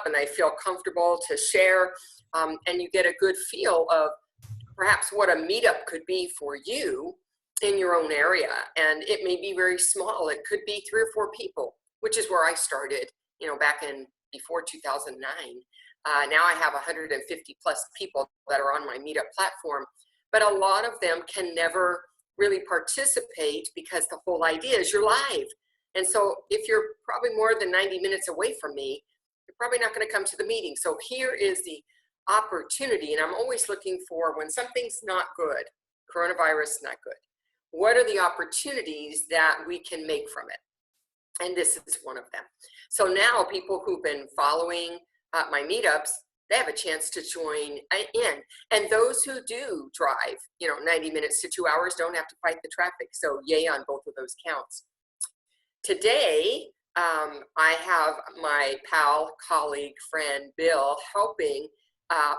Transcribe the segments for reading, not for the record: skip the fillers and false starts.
and they feel comfortable to share, and you get a good feel of perhaps what a meetup could be for you in your own area. And it may be very small. It could be 3 or 4 people, which is where I started, back in before 2009. Now I have 150 plus people that are on my meetup platform, but a lot of them can never really participate because the whole idea is you're live. And so if you're probably more than 90 minutes away from me, you're probably not going to come to the meeting. So here is the opportunity, and I'm always looking for when something's not good, coronavirus not good, what are the opportunities that we can make from it? And this is one of them. So now people who've been following my meetups, they have a chance to join in. And those who do drive, 90 minutes to 2 hours don't have to fight the traffic. So yay on both of those counts. Today, I have my pal, colleague, friend, Bill, helping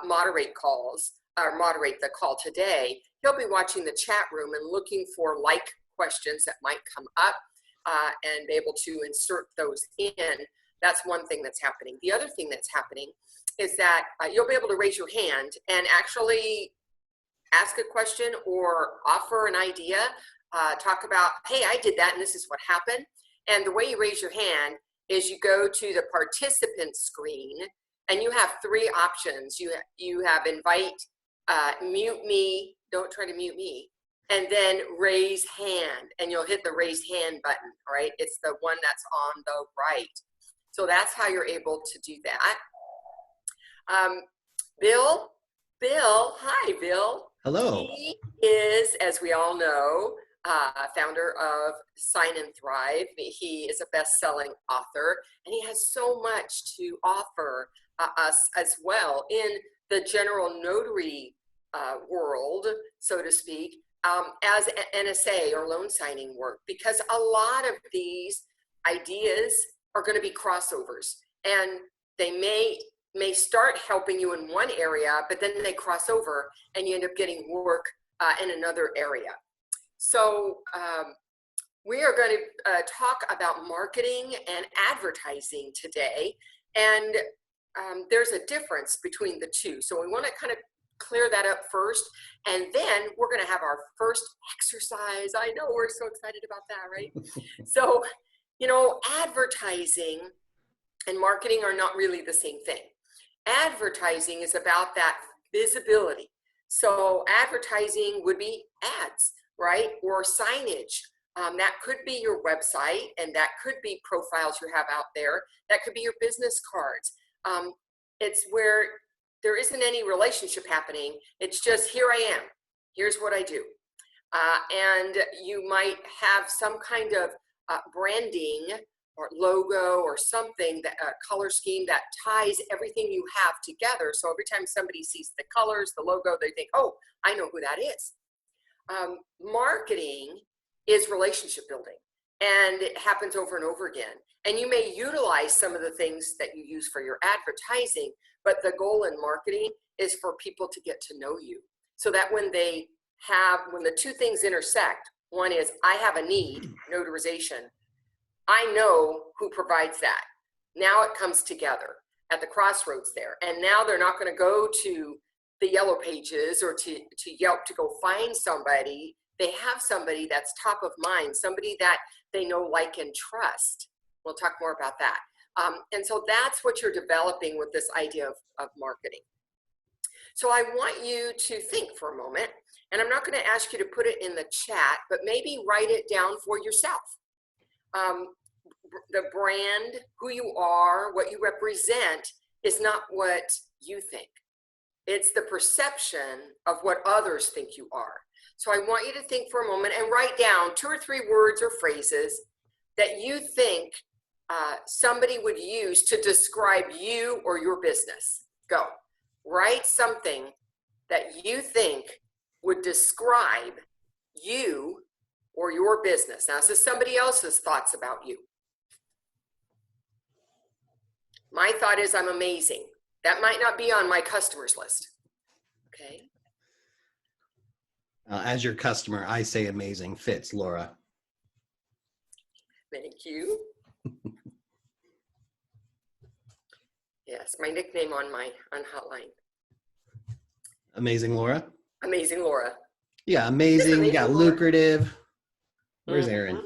moderate the call today. He'll be watching the chat room and looking for like questions that might come up and be able to insert those in. That's one thing that's happening. The other thing that's happening is that you'll be able to raise your hand and actually ask a question or offer an idea, talk about, hey, I did that and this is what happened. And the way you raise your hand is you go to the participant screen and you have 3 options. You have invite, mute me, don't try to mute me, and then raise hand, and you'll hit the raise hand button, right? It's the one that's on the right. So that's how you're able to do that. Bill, hi, Bill. Hello. He is, as we all know, founder of Sign and Thrive. He is a best-selling author, and he has so much to offer us as well in the general notary world, so to speak, as NSA or loan signing work, because a lot of these ideas are going to be crossovers, and they may start helping you in one area, but then they cross over and you end up getting work in another area. So we are going to talk about marketing and advertising today, and there's a difference between the two. So we want to kind of clear that up first, and then we're going to have our first exercise. I know we're so excited about that, right? So, advertising and marketing are not really the same thing. Advertising is about that visibility. So advertising would be ads, right? Or signage. That could be your website, and that could be profiles you have out there. That could be your business cards. It's where there isn't any relationship happening. It's just, here I am. Here's what I do. And you might have some kind of branding or logo or something, that color scheme that ties everything you have together. So every time somebody sees the colors, the logo, they think, oh, I know who that is. Marketing is relationship building, and it happens over and over again. And you may utilize some of the things that you use for your advertising, but the goal in marketing is for people to get to know you, so that when the 2 things intersect, one is I have a need, notarization, I know who provides that. Now it comes together at the crossroads there. And now they're not going to go to the Yellow Pages or to Yelp to go find somebody. They have somebody that's top of mind, somebody that they know, like, and trust. We'll talk more about that. And so that's what you're developing with this idea of marketing. So I want you to think for a moment, and I'm not going to ask you to put it in the chat, but maybe write it down for yourself. The brand, who you are, what you represent is not what you think. It's the perception of what others think you are. So I want you to think for a moment and write down 2 or 3 words or phrases that you think somebody would use to describe you or your business. Go. Write something that you think would describe you or your business. Now, this is somebody else's thoughts about you. My thought is I'm amazing. That might not be on my customers list. Okay. As your customer, I say amazing fits, Laura. Thank you. Yes, my nickname on Hotline. Amazing Laura. Amazing Laura. Yeah, amazing. You got Amazing Laura. lucrative. Where's Aaron?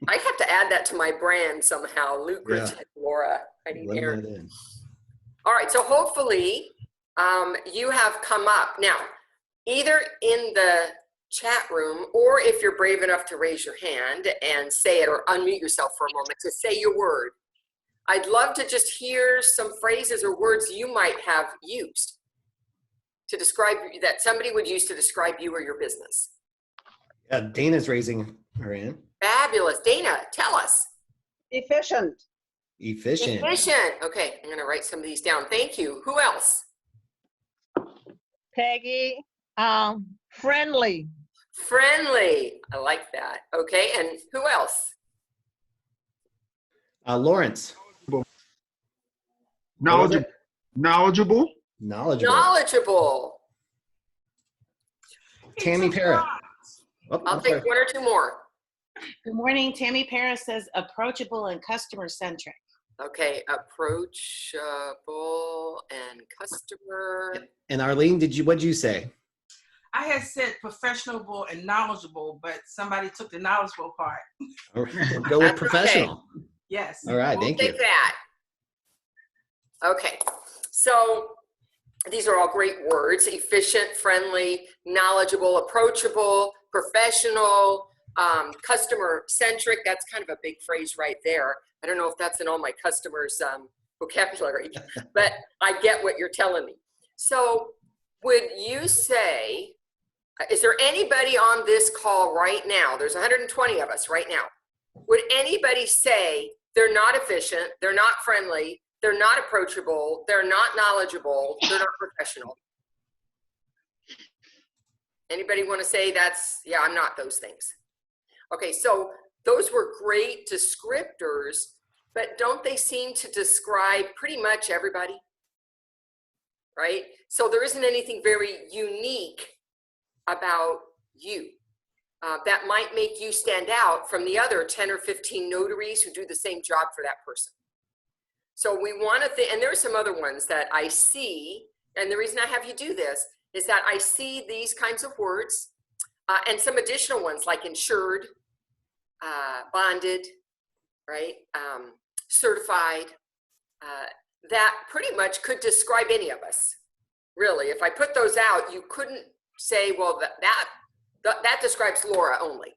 I have to add that to my brand somehow. Lucrative Laura. I need Blend Aaron. that in. All right, so hopefully you have come up. Now, either in the chat room, or if you're brave enough to raise your hand and say it, or unmute yourself for a moment to say your word. I'd love to just hear some phrases or words you might have used to describe, that somebody would use to describe you or your business. Dana's raising her hand. Fabulous. Dana, tell us. Efficient. Efficient. Efficient. Okay, I'm going to write some of these down. Thank you. Who else? Peggy. Friendly. Friendly. I like that. Okay, and who else? Lawrence. Knowledgeable. Knowledgeable. Knowledgeable. Tammy Parra. Oh, I'll take one or two more. Good morning. Tammy Paris says approachable and customer centric. Okay, approachable and customer. And Arlene, what'd you say? I had said professional and knowledgeable, but somebody took the knowledgeable part. All right, go with professional. Okay. Yes. All right, We'll thank you. take that. Okay, so these are all great words: efficient, friendly, knowledgeable, approachable, professional, customer centric. That's kind of a big phrase right there. I don't know if that's in all my customers' vocabulary, but I get what you're telling me. So would you say, is there anybody on this call right now? There's 120 of us right now. Would anybody say they're not efficient, they're not friendly, they're not approachable, they're not knowledgeable, they're not professional? Anybody want to say that's, yeah, I'm not those things? Okay, so those were great descriptors, but don't they seem to describe pretty much everybody? Right? So there isn't anything very unique about you that might make you stand out from the other 10 or 15 notaries who do the same job for that person. So we want to think, and there are some other ones that I see, and the reason I have you do this is that I see these kinds of words and some additional ones like insured, bonded, right? Certified, that pretty much could describe any of us. Really, if I put those out, you couldn't say, well, that describes Laura only.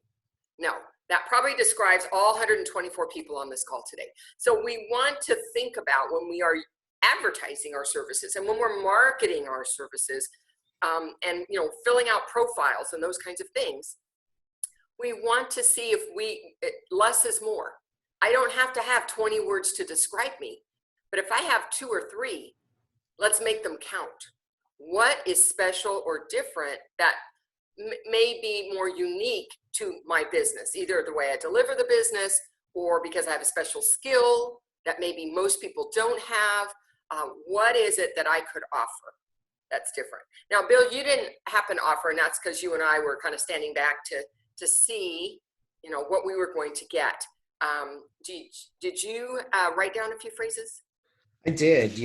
No, that probably describes all 124 people on this call today. So we want to think about when we are advertising our services and when we're marketing our services and filling out profiles and those kinds of things, we want to see if less is more. I don't have to have 20 words to describe me, but if I have 2 or 3, let's make them count. What is special or different that may be more unique to my business, either the way I deliver the business or because I have a special skill that maybe most people don't have? What is it that I could offer that's different? Now, Bill, you didn't happen to offer, and that's because you and I were kind of standing back to see, what we were going to get. Did you write down a few phrases? I did.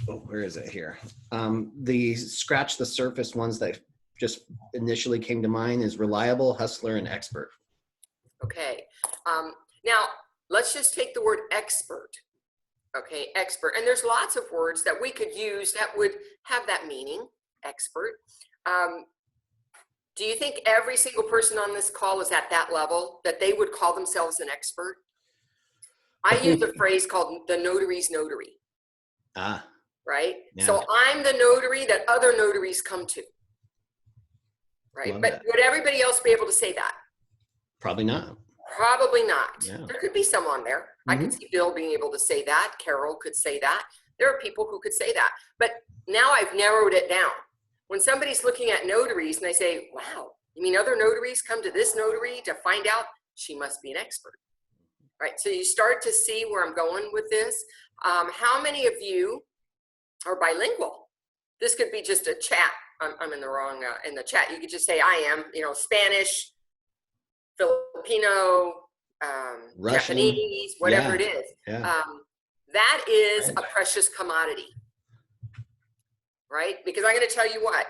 Where is it here? The scratch the surface ones that just initially came to mind is reliable, hustler, and expert. Okay. Now let's just take the word expert. Okay, expert. And there's lots of words that we could use that would have that meaning, expert. Do you think every single person on this call is at that level, that they would call themselves an expert? I use a phrase called the notary's notary. Ah. Right? Yeah. So I'm the notary that other notaries come to. Right? Love But that. would everybody else be able to say that? Probably not. Probably not. Yeah. There could be some on there. I could see Bill being able to say that. Carol could say that. There are people who could say that. But now I've narrowed it down. When somebody's looking at notaries and they say, wow, you mean other notaries come to this notary to find out? She must be an expert. Right? So you start to see where I'm going with this. How many of you are bilingual? This could be just a chat. I'm in the wrong, in the chat. You could just say, I am, Spanish, Filipino, Russian. Japanese, whatever Yeah. it is. Yeah. That is a precious commodity, right? Because I'm going to tell you what,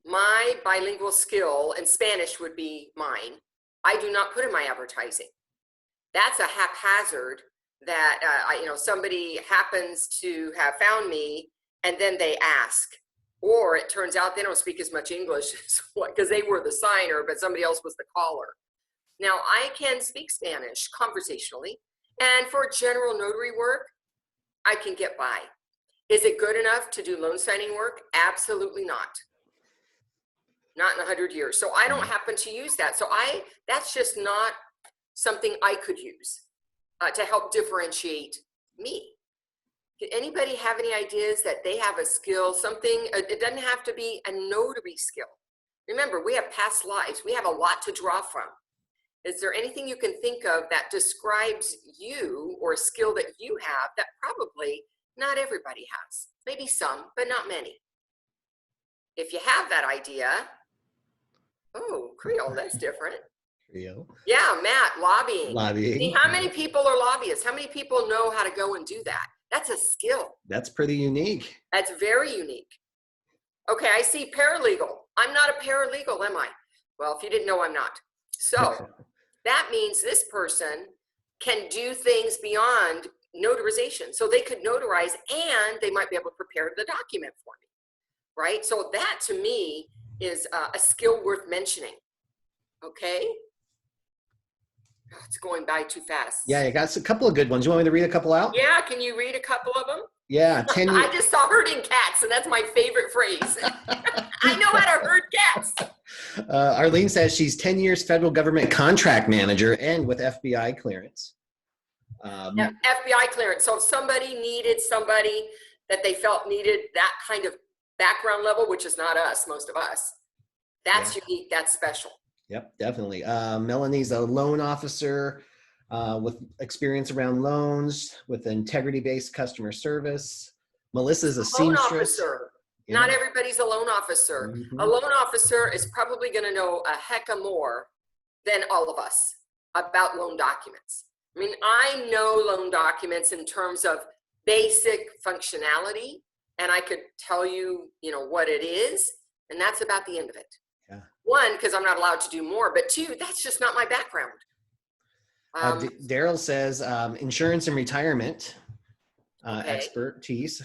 my bilingual skill and Spanish would be mine. I do not put in my advertising. That's a haphazard that, somebody happens to have found me and then they ask, or it turns out they don't speak as much English because they were the signer, but somebody else was the caller. Now, I can speak Spanish conversationally, and for general notary work, I can get by. Is it good enough to do loan signing work? Absolutely not. Not in 100 years. So I don't happen to use that. So that's just not something I could use to help differentiate me. Did anybody have any ideas that they have a skill, something, it doesn't have to be a notary skill. Remember, we have past lives. We have a lot to draw from. Is there anything you can think of that describes you or a skill that you have that probably not everybody has? Maybe some, but not many. If you have that idea, oh, Creole, that's different. Creole. Yeah, Matt, lobbying. Lobbying. See, how many people are lobbyists? How many people know how to go and do that? That's a skill. That's pretty unique. That's very unique. Okay, I see paralegal. I'm not a paralegal, am I? Well, if you didn't know, I'm not. So that means this person can do things beyond notarization. So they could notarize and they might be able to prepare the document for me, right? So that to me is a skill worth mentioning. Okay. Oh, it's going by too fast. Yeah, I got a couple of good ones. You want me to read a couple out? Yeah, can you read a couple of them? Yeah, 10 I just saw herding cats, and that's my favorite phrase. I know how to herd cats. Arlene says she's 10 years federal government contract manager and with FBI clearance. Yeah, FBI clearance. So if somebody needed somebody that they felt needed that kind of background level, which is not us, most of us, that's unique, that's special. Yep, definitely. Melanie's a loan officer with experience around loans, with integrity-based customer service. Melissa's a Loan seamstress. officer. Yeah. Not everybody's a loan officer. Mhm. A loan officer is probably going to know a heck of more than all of us about loan documents. I mean, I know loan documents in terms of basic functionality, and I could tell you, what it is, and that's about the end of it. Yeah. One, because I'm not allowed to do more, but two, that's just not my background. Daryl says insurance and retirement Okay. expertise.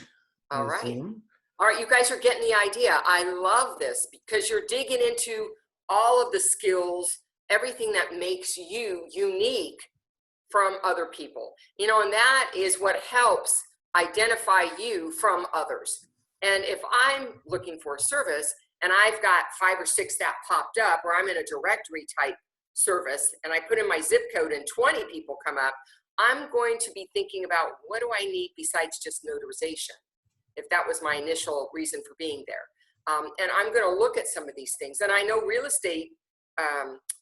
All I right. assume. All right, you guys are getting the idea. I love this because you're digging into all of the skills, everything that makes you unique from other people. And that is what helps identify you from others. And if I'm looking for a service and I've got 5 or 6 that popped up, or I'm in a directory type service and I put in my zip code and 20 people come up, I'm going to be thinking about what do I need besides just notarization, if that was my initial reason for being there. And I'm going to look at some of these things. And I know real estate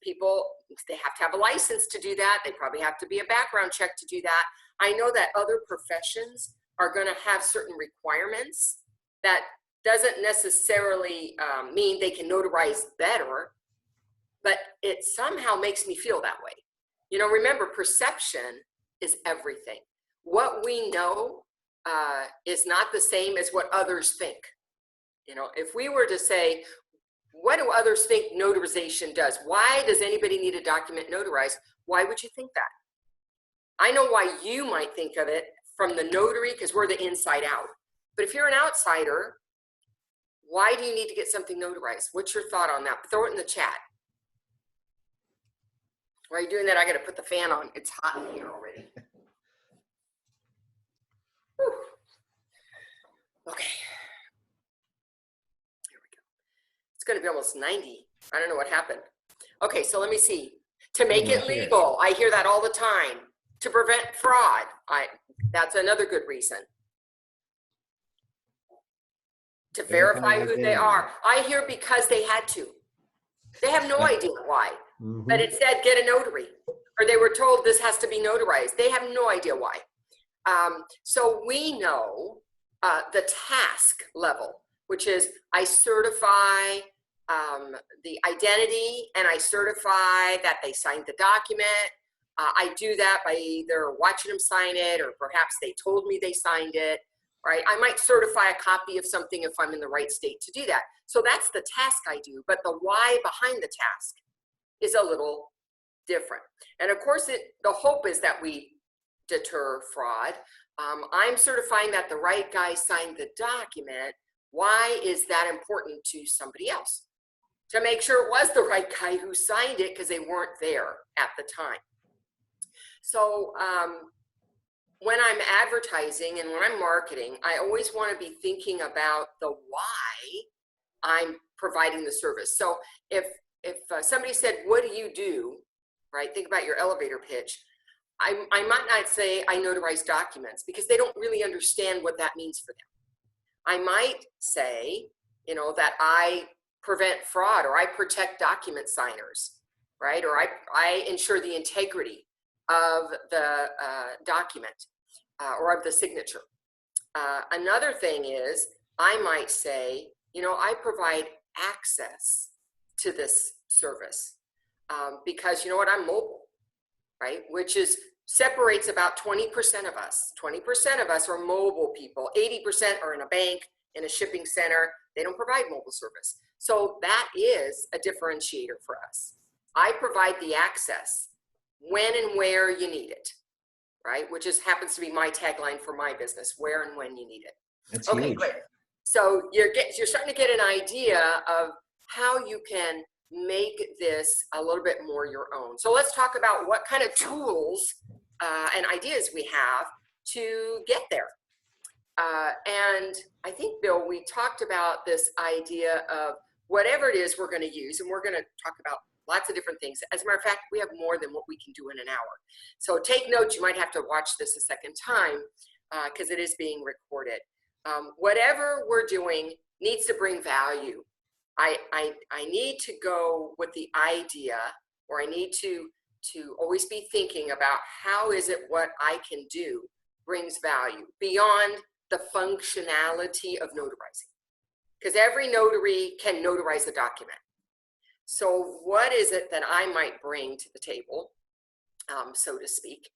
people, they have to have a license to do that. They probably have to be a background check to do that. I know that other professions are going to have certain requirements that doesn't necessarily mean they can notarize better, but it somehow makes me feel that way. Remember, perception is everything. What we know is not the same as what others think. If we were to say, what do others think notarization does? Why does anybody need a document notarized? Why would you think that? I know why you might think of it from the notary, because we're the inside out. But if you're an outsider, why do you need to get something notarized? What's your thought on that? Throw it in the chat. While you're doing that, I got to put the fan on. It's hot in here already. Whew. Okay. Here we go. It's going to be almost 90. I don't know what happened. Okay, so let me see. To make it legal. I hear that all the time. To prevent fraud. That's another good reason. To verify who they are. I hear because they had to. They have no idea why. Mm-hmm. But it said get a notary. Or they were told this has to be notarized. They have no idea why. So we know the task level, which is I certify the identity and I certify that they signed the document. I do that by either watching them sign it, or perhaps they told me they signed it, right? I might certify a copy of something if I'm in the right state to do that. So that's the task I do, but the why behind the task is a little different. And of course, the hope is that we deter fraud. I'm certifying that the right guy signed the document. Why is that important to somebody else? To make sure it was the right guy who signed it, because they weren't there at the time. So when I'm advertising and when I'm marketing, I always want to be thinking about the why I'm providing the service. So if somebody said, what do you do, right? Think about your elevator pitch. I might not say I notarize documents, because they don't really understand what that means for them. I might say, you know, that I prevent fraud, or I protect document signers, right? Or I ensure the integrity of the document or of the signature. Another thing is, I might say, you know, I provide access to this service because, you know what, I'm mobile, right? Which separates about 20% of us. 20% of us are mobile people. 80% are in a bank, in a shipping center. They don't provide mobile service. So that is a differentiator for us. I provide the access when and where you need it, right? Which happens to be my tagline for my business, where and when you need it. That's Okay, huge. great. So you're starting to get an idea of how you can make this a little bit more your own. So let's talk about what kind of tools and ideas we have to get there. And I think, Bill, we talked about this idea of whatever it is we're going to use, and we're going to talk about lots of different things. As a matter of fact, we have more than what we can do in an hour. So take notes. You might have to watch this a second time because it is being recorded. Whatever we're doing needs to bring value. I need to go with the idea, or I need to always be thinking about how is it what I can do brings value beyond the functionality of notarizing. Because every notary can notarize a document. So what is it that I might bring to the table, so to speak,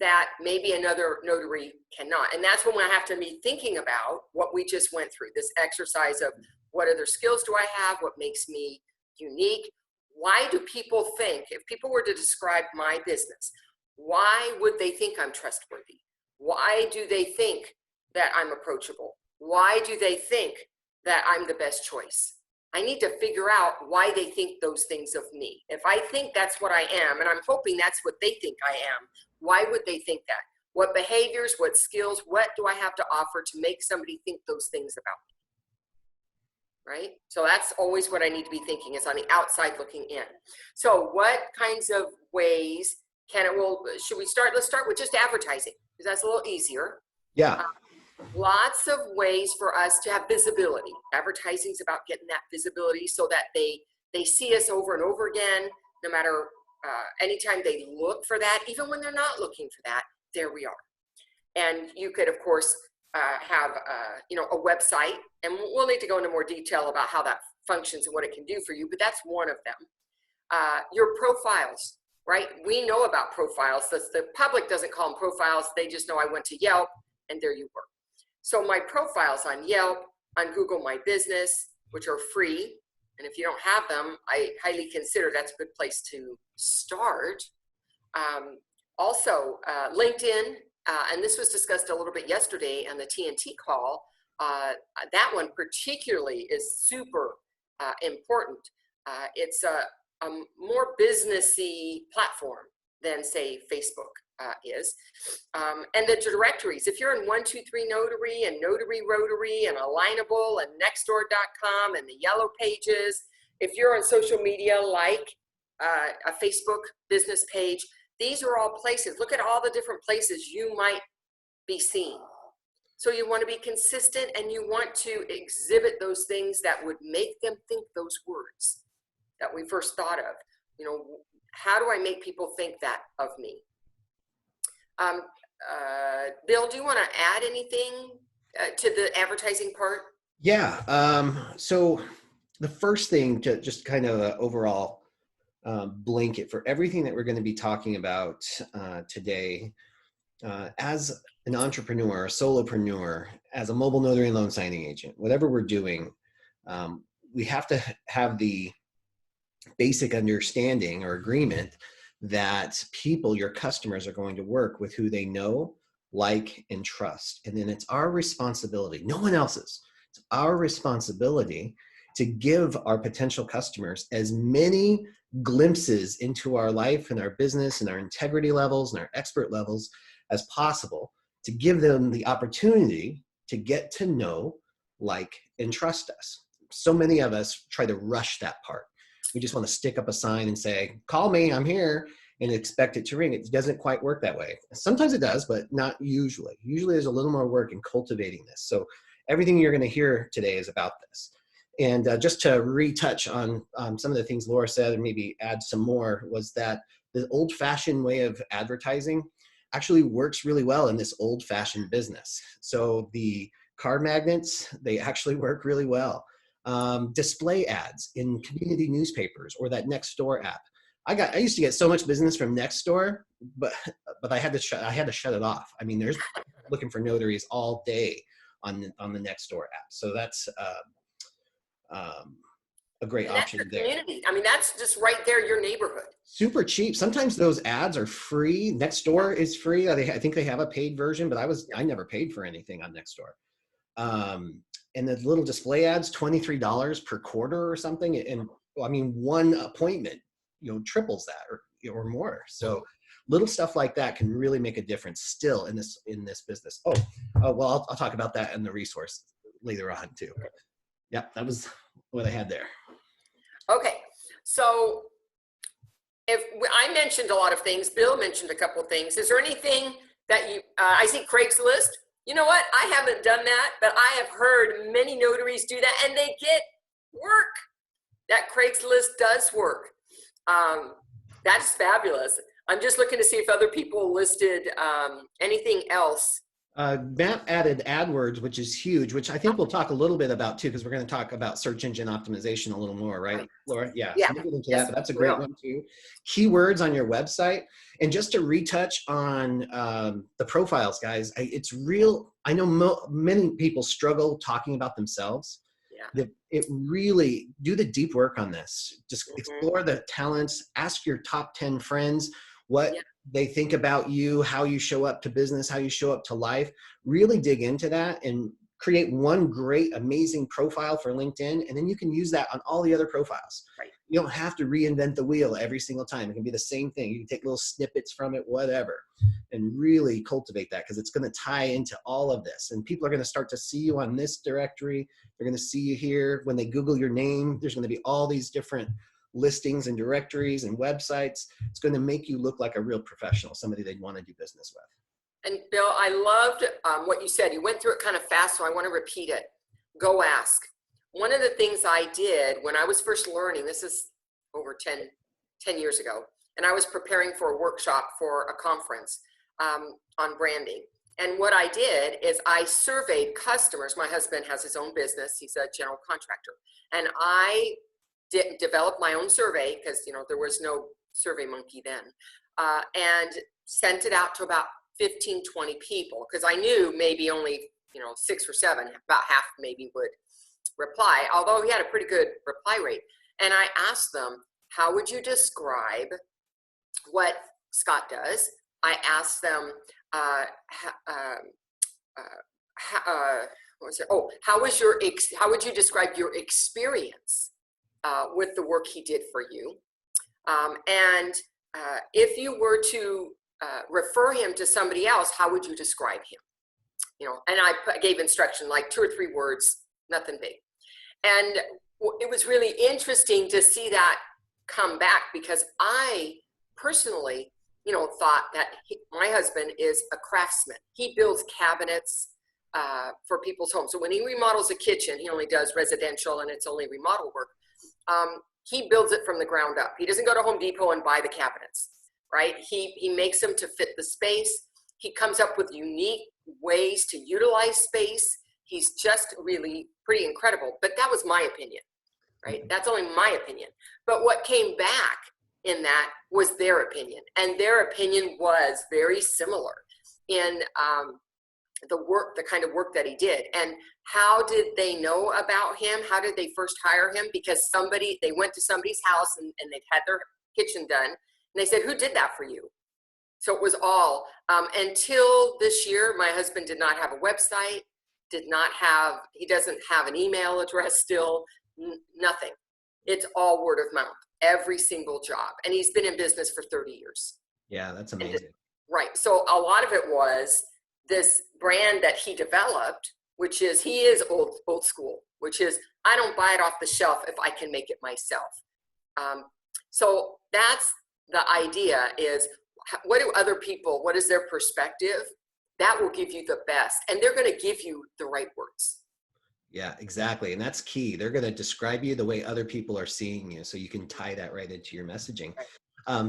that maybe another notary cannot? And that's when I have to be thinking about what we just went through, this exercise of what other skills do I have, what makes me unique, why do people think, if people were to describe my business, why would they think I'm trustworthy? Why do they think that I'm approachable? Why do they think that I'm the best choice? I need to figure out why they think those things of me. If I think that's what I am, and I'm hoping that's what they think I am, why would they think that? What behaviors, what skills, what do I have to offer to make somebody think those things about me? Right? So that's always what I need to be thinking, is on the outside looking in. So what kinds of ways should we start? Let's start with just advertising, because that's a little easier. Yeah. Lots of ways for us to have visibility. Advertising is about getting that visibility so that they see us over and over again, no matter anytime they look for that, even when they're not looking for that, there we are. And you could, of course, have a website, and we'll need to go into more detail about how that functions and what it can do for you, but that's one of them. Your profiles, right? We know about profiles. The public doesn't call them profiles. They just know I went to Yelp, and there you were. So my profiles on Yelp, on Google My Business, which are free, and if you don't have them, I highly consider that's a good place to start. Also, LinkedIn, and this was discussed a little bit yesterday on the TNT call. That one particularly is super important. It's a more businessy platform than, say, Facebook is. And the directories, if you're in 123 Notary and Notary Rotary and Alignable and Nextdoor.com and the Yellow Pages, if you're on social media like a Facebook business page, these are all places. Look at all the different places you might be seen. So you want to be consistent, and you want to exhibit those things that would make them think those words that we first thought of. How do I make people think that of me? Bill, do you want to add anything to the advertising part? Yeah. So the first thing, to just kind of overall blanket for everything that we're going to be talking about today. As an entrepreneur, a solopreneur, as a mobile notary and loan signing agent, whatever we're doing, we have to have the basic understanding or agreement that people, your customers, are going to work with who they know, like, and trust. And then it's our responsibility, no one else's, it's our responsibility to give our potential customers as many glimpses into our life and our business and our integrity levels and our expert levels as possible, to give them the opportunity to get to know, like, and trust us. So many of us try to rush that part. We just want to stick up a sign and say, call me, I'm here, and expect it to ring. It doesn't quite work that way. Sometimes it does, but not usually. Usually there's a little more work in cultivating this. So everything you're going to hear today is about this. And just to retouch on some of the things Laura said, and maybe add some more, was that the old-fashioned way of advertising actually works really well in this old-fashioned business. So the card magnets, they actually work really well. Display ads in community newspapers or that Nextdoor app. I used to get so much business from Nextdoor, but I had to shut it off. I mean, there's looking for notaries all day on the Nextdoor app. So that's a great option there. Community. I mean, that's just right there, your neighborhood. Super cheap. Sometimes those ads are free. Nextdoor is free. I think they have a paid version, but I never paid for anything on Nextdoor. And the little display ads, $23 per quarter or something. And I mean, one appointment, triples that or more. So little stuff like that can really make a difference still in this business. Well, I'll talk about that in the resource later on too. Yeah, that was what I had there. Okay, so if I mentioned a lot of things, Bill mentioned a couple of things. Is there anything that I see Craigslist? You know what? I haven't done that, but I have heard many notaries do that and they get work. That Craigslist does work. That's fabulous. I'm just looking to see if other people listed anything else. Matt added AdWords, which is huge, which I think we'll talk a little bit about too, because we're going to talk about search engine optimization a little more, right, Laura? Yeah. Yeah. So we'll get into that, but that's a great one too. Keywords on your website. And just to retouch on the profiles, guys, it's real. I know many people struggle talking about themselves. Yeah. It really, do the deep work on this. Just explore the talents, ask your top 10 friends what they think about you, how you show up to business, how you show up to life. Really dig into that and create one great, amazing profile for LinkedIn. And then you can use that on all the other profiles. Right. You don't have to reinvent the wheel every single time. It can be the same thing. You can take little snippets from it, whatever, and really cultivate that, because it's going to tie into all of this. And people are going to start to see you on this directory. They're going to see you here. When they Google your name, there's going to be all these different listings and directories and websites. It's going to make you look like a real professional, somebody they'd want to do business with. And Bill, I loved what you said. You went through it kind of fast, so I want to repeat it. Go ask. One of the things I did when I was first learning, this is over 10 years ago, and I was preparing for a workshop for a conference on branding. And what I did is I surveyed customers. My husband has his own business. He's a general contractor. And I developed my own survey, because there was no Survey Monkey then, and sent it out to about 15, 20 people, because I knew maybe only 6 or 7, about half maybe would reply, although he had a pretty good reply rate. And I asked them, how would you describe what Scott does? I asked them, how would you describe your experience with the work he did for you? And if you were to refer him to somebody else, how would you describe him? And I gave instruction, like 2 or 3 words, nothing big. And it was really interesting to see that come back, because I personally, thought that my husband is a craftsman. He builds cabinets for people's homes. So when he remodels a kitchen, he only does residential and it's only remodel work. He builds it from the ground up. He doesn't go to Home Depot and buy the cabinets, right? He makes them to fit the space. He comes up with unique ways to utilize space. He's just really pretty incredible. But that was my opinion, right? That's only my opinion. But what came back in that was their opinion. And their opinion was very similar in the kind of work that he did. And how did they know about him? How did they first hire him? Because they went to somebody's house and they'd had their kitchen done. And they said, who did that for you? So it was all, until this year, my husband did not have a website, he doesn't have an email address still, nothing. It's all word of mouth, every single job. And he's been in business for 30 years. Yeah, that's amazing. Right. So a lot of it was this brand that he developed, which is, he is old school, which is, I don't buy it off the shelf if I can make it myself. So that's the idea, is what do other people, what is their perspective? That will give you the best, and they're going to give you the right words. Yeah, exactly. And that's key. They're going to describe you the way other people are seeing you, so you can tie that right into your messaging.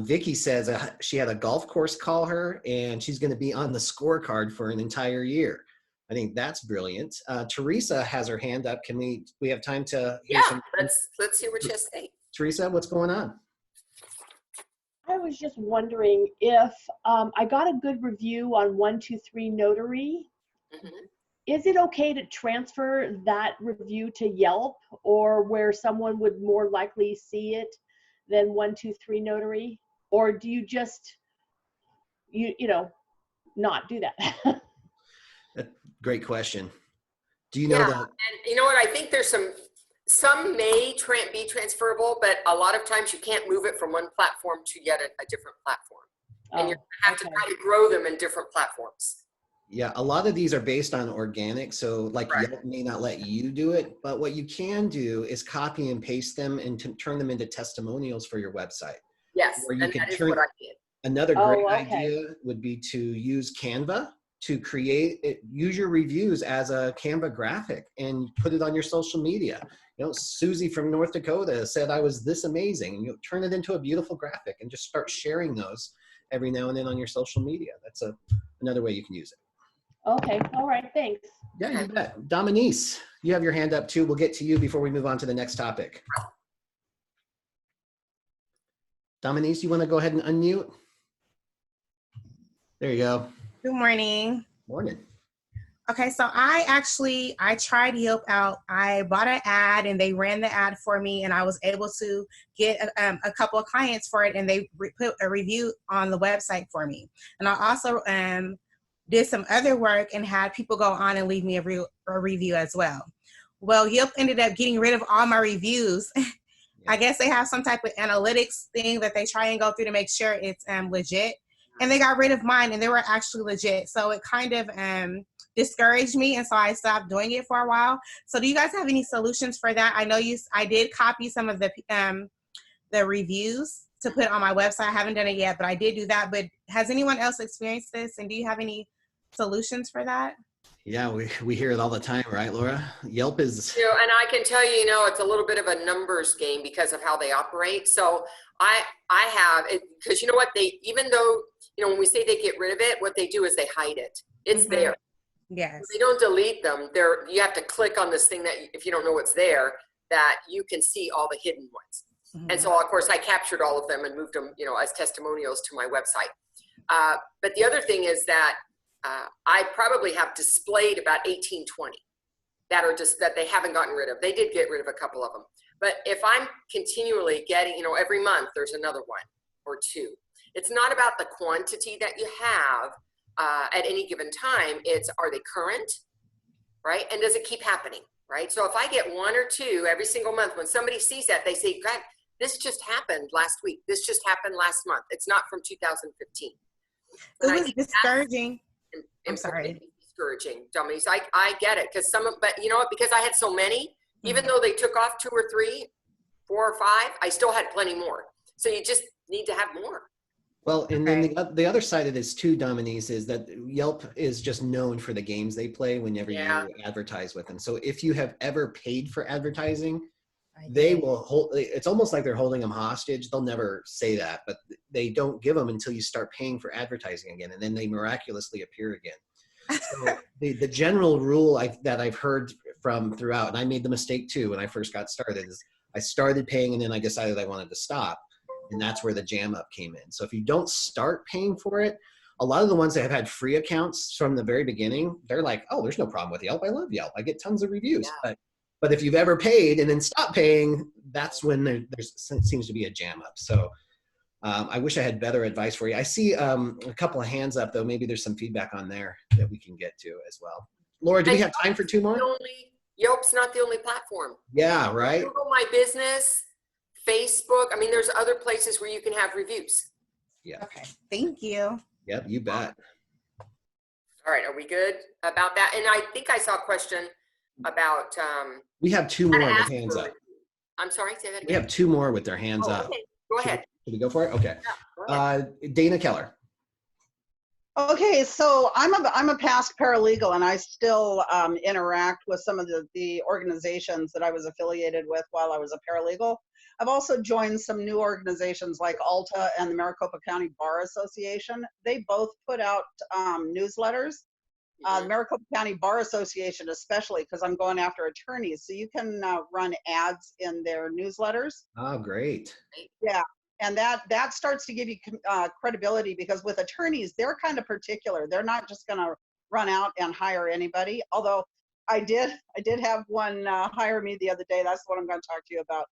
Vicky says she had a golf course call her, and she's going to be on the scorecard for an entire year. I think that's brilliant. Teresa has her hand up. Can we have time to hear some? Let's hear what you have to say. Teresa, what's going on? I was just wondering if I got a good review on 123 Notary. Mm-hmm. Is it okay to transfer that review to Yelp, or where someone would more likely see it than 123 Notary? Or do you just, you know, not do that? Great question. Do you know that? And you know what? I think there's some may be transferable, but a lot of times you can't move it from one platform to yet a different platform. And you're going to have to try to grow them in different platforms. Yeah, a lot of these are based on organic. So like Right. Yelp may not let you do it, but what you can do is copy and paste them and turn them into testimonials for your website. Yes, Or you and can that is turn, what I did. another great okay. idea would be to use Canva to create it, use your reviews as a Canva graphic and put it on your social media. You know, Susie from North Dakota said I was this amazing, and you turn it into a beautiful graphic and just start sharing those every now and then on your social media. That's another way you can use it. Okay, all right, thanks. Yeah, you bet. Dominice, you have your hand up too. We'll get to you before we move on to the next topic. Dominice, you want to go ahead and unmute? There you go. Good morning. Morning. Okay, so I tried Yelp out. I bought an ad and they ran the ad for me, and I was able to get a couple of clients for it, and they put a review on the website for me. And I also did some other work and had people go on and leave me a review as well. Well, Yelp ended up getting rid of all my reviews. I guess they have some type of analytics thing that they try and go through to make sure it's legit. And they got rid of mine, and they were actually legit. So it kind of discouraged me, and so I stopped doing it for a while. So do you guys have any solutions for that? I know I did copy some of the reviews to put on my website. I haven't done it yet, but I did do that. But has anyone else experienced this, and do you have any solutions for that? Yeah, we hear it all the time, right, Laura? Yelp is... You know, and I can tell you, it's a little bit of a numbers game because of how they operate. So I have it, because you know what, even though, when we say they get rid of it, what they do is they hide it. It's there. Yes. They don't delete them. You have to click on this thing that, if you don't know what's there, that you can see all the hidden ones. Mm-hmm. And so, of course, I captured all of them and moved them, as testimonials to my website. But the other thing is that I probably have displayed about 18, 20 that they haven't gotten rid of. They did get rid of a couple of them. But if I'm continually getting, every month there's another one or two. It's not about the quantity that you have at any given time. It's, are they current, right? And does it keep happening, right? So if I get one or two every single month, when somebody sees that, they say, God, this just happened last week. This just happened last month. It's not from 2015. It was discouraging. I'm sorry. Discouraging, Dominique. I get it, but you know what? Because I had so many, even though they took off 2 or 3, 4 or 5, I still had plenty more. So you just need to have more. Well, and then the other side of this too, Dominique, is that Yelp is just known for the games they play whenever you advertise with them. So if you have ever paid for advertising, they will hold, it's almost like they're holding them hostage. They'll never say that, but they don't give them until you start paying for advertising again, and then they miraculously appear again. So the general rule that I've heard from throughout, and I made the mistake too when I first got started, is I started paying and then I decided I wanted to stop. And that's where the jam up came in. So if you don't start paying for it, a lot of the ones that have had free accounts from the very beginning, they're like, oh, there's no problem with Yelp. I love Yelp. I get tons of reviews. Yeah. But if you've ever paid and then stopped paying, that's when there seems to be a jam up. So I wish I had better advice for you. I see a couple of hands up, though. Maybe there's some feedback on there that we can get to as well. Laura, do we have time for 2 more? Yelp's not the only platform. Yeah, right. Google My Business, Facebook. I mean, there's other places where you can have reviews. Yeah. Okay, thank you. Yep, you bet. All right, are we good about that? And I think I saw a question about We have 2 more with hands up. I'm sorry, say that again. We have 2 more with their hands up. Okay, go ahead. Should we go for it? Okay. Yeah, go ahead. Dana Keller. Okay, so I'm a past paralegal, and I still interact with some of the organizations that I was affiliated with while I was a paralegal. I've also joined some new organizations like ALTA and the Maricopa County Bar Association. They both put out newsletters. The Maricopa County Bar Association, especially because I'm going after attorneys, so you can run ads in their newsletters. Oh, great. Yeah. And that starts to give you credibility, because with attorneys, they're kind of particular. They're not just going to run out and hire anybody. Although I did have one hire me the other day. That's what I'm going to talk to you about,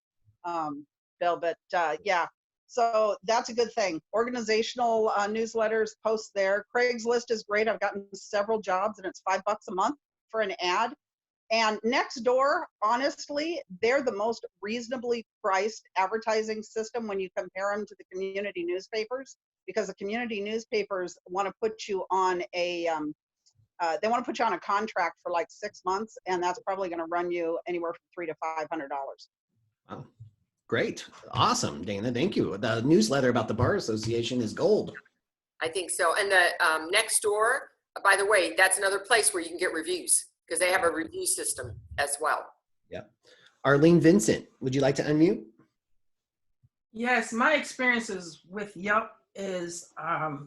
Bill. But yeah, so that's a good thing. Organizational newsletters, post there. Craigslist is great. I've gotten several jobs, and it's $5 a month for an ad. And Nextdoor, honestly, they're the most reasonably priced advertising system when you compare them to the community newspapers, because the community newspapers want to put you on a contract for like 6 months, and that's probably going to run you anywhere from $300 to $500. Wow. Great. Awesome, Dana. Thank you. The newsletter about the Bar Association is gold. I think so. And the Nextdoor, by the way, that's another place where you can get reviews, because they have a review system as well. Yep. Arlene Vincent, would you like to unmute? Yes, my experiences with Yelp is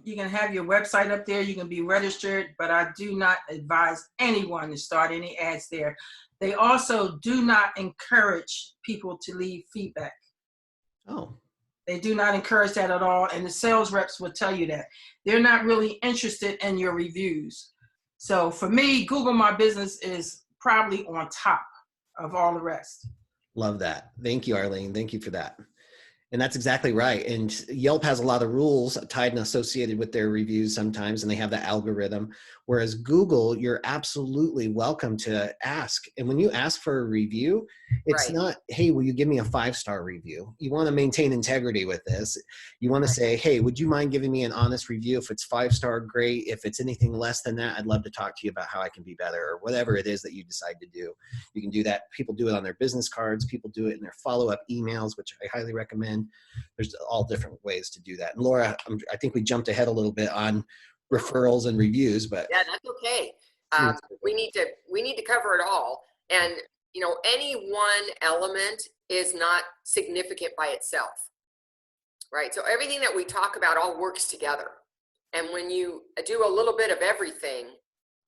you can have your website up there, you can be registered, but I do not advise anyone to start any ads there. They also do not encourage people to leave feedback. Oh. They do not encourage that at all, and the sales reps will tell you that. They're not really interested in your reviews. So for me, Google My Business is probably on top of all the rest. Love that. Thank you, Arlene. Thank you for that. And that's exactly right. And Yelp has a lot of rules tied and associated with their reviews sometimes, and they have the algorithm. Whereas Google, you're absolutely welcome to ask. And when you ask for a review, it's Right. not, hey, will you give me a 5-star review? You want to maintain integrity with this. You want to say, hey, would you mind giving me an honest review? If it's 5-star, great. If it's anything less than that, I'd love to talk to you about how I can be better, or whatever it is that you decide to do. You can do that. People do it on their business cards. People do it in their follow-up emails, which I highly recommend. There's all different ways to do that. And Laura, I think we jumped ahead a little bit on referrals and reviews, but Yeah, that's okay. We need to cover it all. And you know, any one element is not significant by itself, right? So everything that we talk about all works together. And when you do a little bit of everything,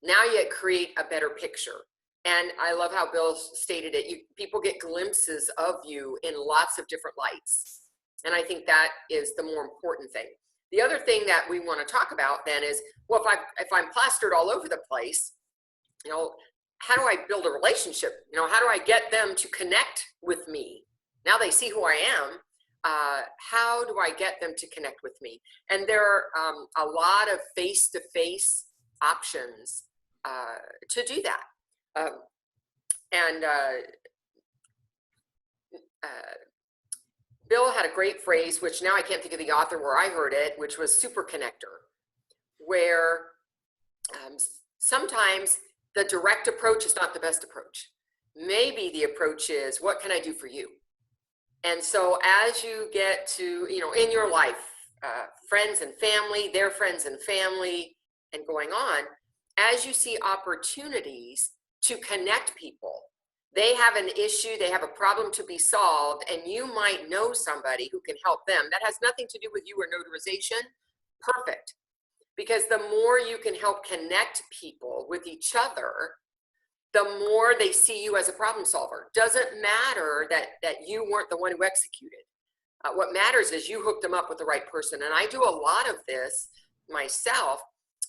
now you create a better picture. And I love how Bill stated it. People get glimpses of you in lots of different lights. And I think that is the more important thing. The other thing that we want to talk about then is, well, if I'm plastered all over the place, you know, how do I build a relationship? You know, how do I get them to connect with me? Now they see who I am. How do I get them to connect with me? And there are a lot of face-to-face options to do that. Bill had a great phrase, which now I can't think of the author where I heard it, which was super connector, where sometimes the direct approach is not the best approach. Maybe the approach is, what can I do for you? And so as you get to, you know, in your life, friends and family, their friends and family, and going on, as you see opportunities to connect people, they have an issue, they have a problem to be solved, and you might know somebody who can help them. That has nothing to do with you or notarization. Perfect. Because the more you can help connect people with each other, the more they see you as a problem solver. Doesn't matter that you weren't the one who executed. What matters is you hook them up with the right person. And I do a lot of this myself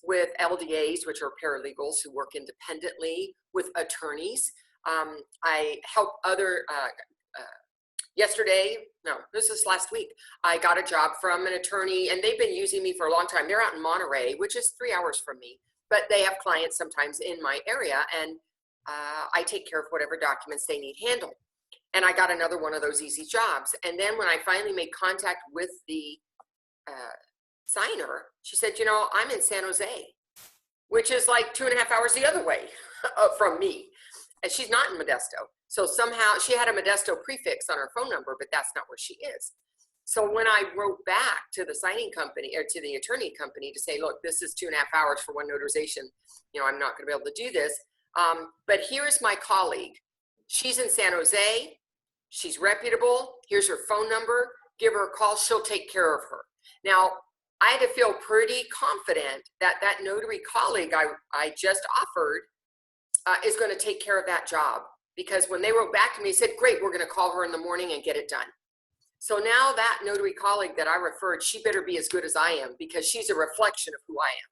with LDAs, which are paralegals who work independently, with attorneys. I help other, this is last week, I got a job from an attorney, and they've been using me for a long time. They're out in Monterey, which is 3 hours from me, but they have clients sometimes in my area, and I take care of whatever documents they need handled. And I got another one of those easy jobs. And then when I finally made contact with the signer, she said, you know, I'm in San Jose, which is like 2.5 hours the other way from me. And she's not in Modesto. So somehow she had a Modesto prefix on her phone number, but that's not where she is. So when I wrote back to the signing company or to the attorney company to say, look, this is 2.5 hours for one notarization, you know, I'm not going to be able to do this. But here's my colleague. She's in San Jose. She's reputable. Here's her phone number. Give her a call. She'll take care of her. Now, I had to feel pretty confident that that notary colleague I just offered is going to take care of that job. Because when they wrote back to me, said, great, we're going to call her in the morning and get it done. So now that notary colleague that I referred, she better be as good as I am, because she's a reflection of who I am.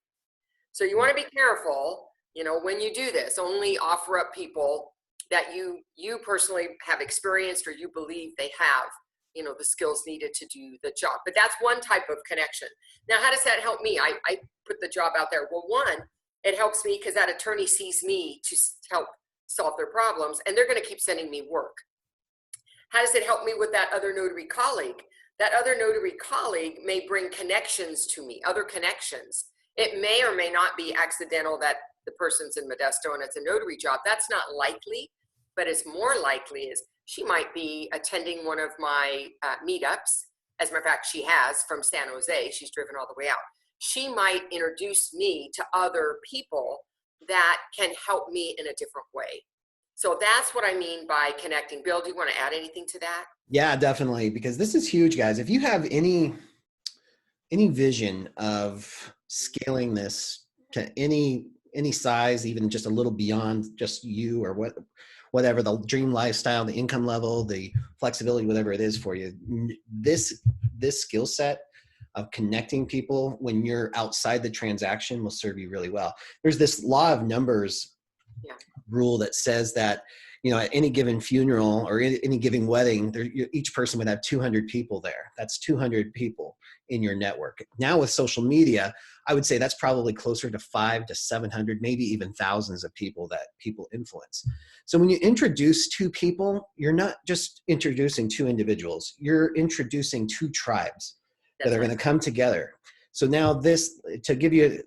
So you want to be careful, you know, when you do this, only offer up people that you personally have experienced or you believe they have, you know, the skills needed to do the job. But that's one type of connection. Now, how does that help me? I put the job out there. Well, one, it helps me because that attorney sees me to help solve their problems, and they're going to keep sending me work. How does it help me with that other notary colleague? That other notary colleague may bring connections to me, other connections. It may or may not be accidental that the person's in Modesto and it's a notary job. That's not likely, but it's more likely is she might be attending one of my meetups. As a matter of fact, she has from San Jose. She's driven all the way out. She might introduce me to other people that can help me in a different way. So that's what I mean by connecting. Bill, do you want to add anything to that? Yeah, definitely. Because this is huge, guys. If you have any vision of scaling this to any size, even just a little beyond just you or whatever the dream lifestyle, the income level, the flexibility, whatever it is for you, this skill set of connecting people when you're outside the transaction will serve you really well. There's this law of numbers rule that says that, you know, at any given funeral or any given wedding, each person would have 200 people there. That's 200 people in your network. Now with social media, I would say that's probably closer to 500 to 700, maybe even thousands of people that people influence. So when you introduce two people, you're not just introducing two individuals, you're introducing two tribes that are going to come together. So now this, to give you,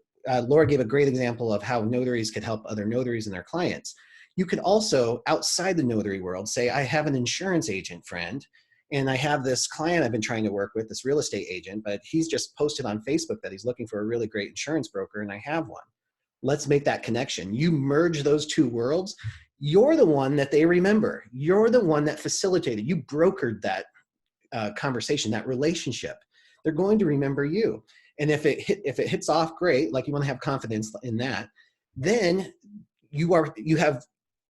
Laura gave a great example of how notaries could help other notaries and their clients. You could also, outside the notary world, say, I have an insurance agent friend, and I have this client I've been trying to work with, this real estate agent, but he's just posted on Facebook that he's looking for a really great insurance broker, and I have one. Let's make that connection. You merge those two worlds. You're the one that they remember. You're the one that facilitated. You brokered that conversation, that relationship. They're going to remember you. And if it hits off, great, like you want to have confidence in that, then you have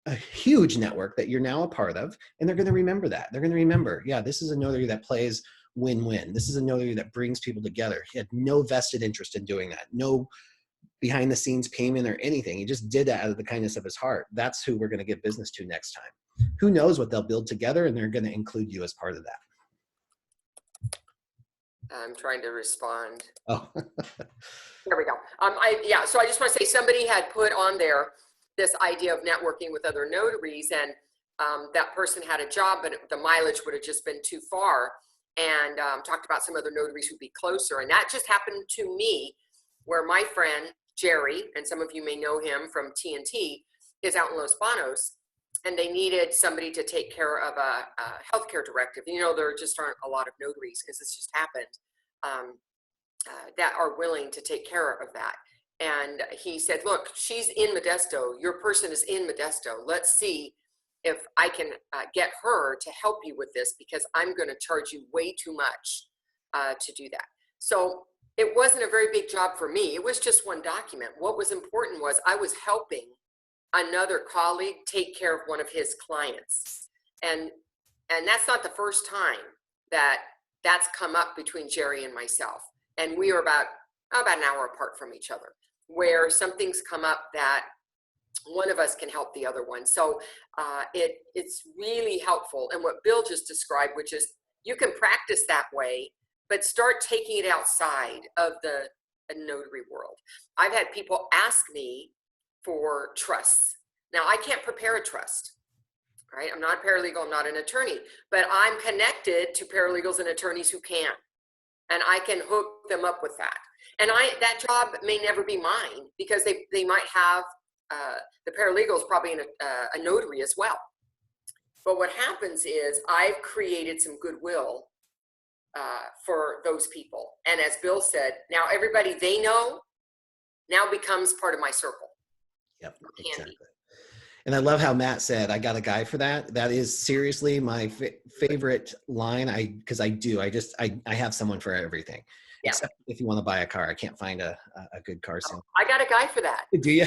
a huge network that you're now a part of, and they're going to remember that. They're going to remember, yeah, this is a notary that plays win-win. This is a notary that brings people together. He had no vested interest in doing that, no behind the scenes payment or anything. He just did that out of the kindness of his heart. That's who we're going to give business to next time. Who knows what they'll build together, and they're going to include you as part of that. I'm trying to respond. Oh. There we go. So I just want to say somebody had put on there this idea of networking with other notaries, and that person had a job, but the mileage would have just been too far, and talked about some other notaries who'd be closer. And that just happened to me, where my friend Jerry, and some of you may know him from TNT, is out in Los Banos, and they needed somebody to take care of a healthcare directive. You know, there just aren't a lot of notaries, because this just happened, that are willing to take care of that. And he said, look, she's in Modesto. Your person is in Modesto. Let's see if I can get her to help you with this, because I'm going to charge you way too much to do that. So it wasn't a very big job for me. It was just one document. What was important was I was helping another colleague take care of one of his clients. And that's not the first time that that's come up between Jerry and myself. And we are about an hour apart from each other, where something's come up that one of us can help the other one. So it's really helpful. And what Bill just described, which is you can practice that way, but start taking it outside of the notary world. I've had people ask me for trusts. Now, I can't prepare a trust, right? I'm not a paralegal, I'm not an attorney, but I'm connected to paralegals and attorneys who can, and I can hook them up with that. And that job may never be mine, because they might have the paralegals probably in a notary as well. But what happens is I've created some goodwill for those people. And as Bill said, now everybody they know now becomes part of my circle. Yep, exactly. And I love how Matt said, I got a guy for that. That is seriously my favorite line. Because I have someone for everything. Yeah. Except if you want to buy a car, I can't find a good car salesman. I got a guy for that. Do you?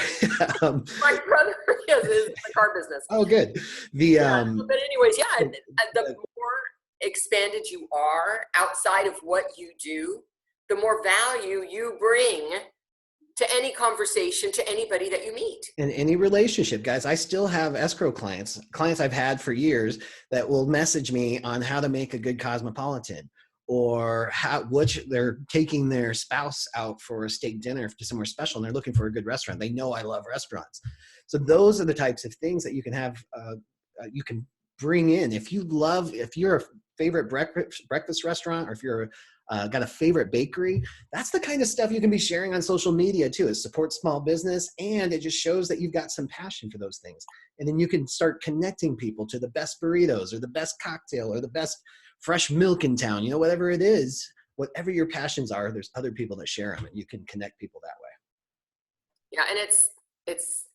My brother is in the car business. Oh, good. But anyways, yeah, the more expanded you are outside of what you do, the more value you bring to any conversation, to anybody that you meet. In any relationship, guys. I still have escrow clients I've had for years that will message me on how to make a good cosmopolitan, or which they're taking their spouse out for a steak dinner to somewhere special, and they're looking for a good restaurant. They know I love restaurants. So those are the types of things that you can have, you can bring in. If you're a favorite breakfast restaurant, or if you're got a favorite bakery, that's the kind of stuff you can be sharing on social media too. It supports small business, and it just shows that you've got some passion for those things. And then you can start connecting people to the best burritos, or the best cocktail, or the best fresh milk in town, whatever it is, whatever your passions are, there's other people that share them, and you can connect people that way. Yeah. And it's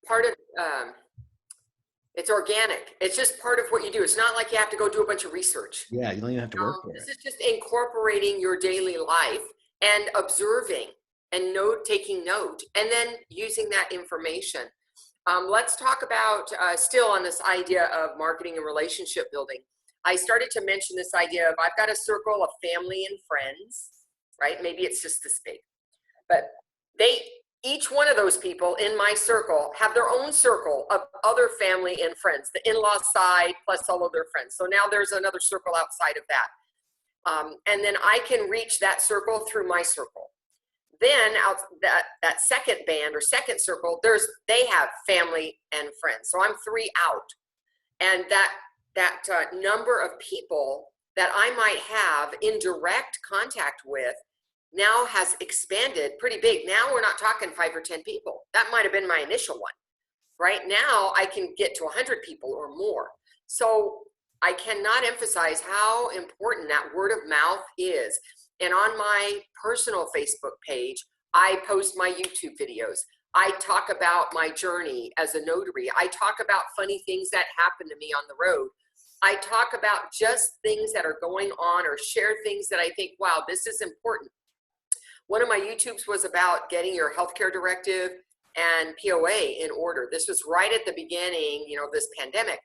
part of, it's organic. It's just part of what you do. It's not like you have to go do a bunch of research. Yeah, you don't even have to work for it. This is just incorporating your daily life and observing and taking note, and then using that information. Let's talk about still on this idea of marketing and relationship building. I started to mention this idea of I've got a circle of family and friends, right? Maybe it's just this big, but each one of those people in my circle have their own circle of other family and friends, the in-law side plus all of their friends. So now there's another circle outside of that. And then I can reach that circle through my circle. Then out that second band or second circle, they have family and friends. So I'm 3 out. And that number of people that I might have in direct contact with now has expanded pretty big. Now we're not talking 5 or 10 people. That might have been my initial one. Right now I can get to 100 people or more. So I cannot emphasize how important that word of mouth is. And on my personal Facebook page, I post my YouTube videos. I talk about my journey as a notary. I talk about funny things that happen to me on the road. I talk about just things that are going on, or share things that I think, wow, this is important. One of my YouTubes was about getting your healthcare directive and POA in order. This was right at the beginning, this pandemic.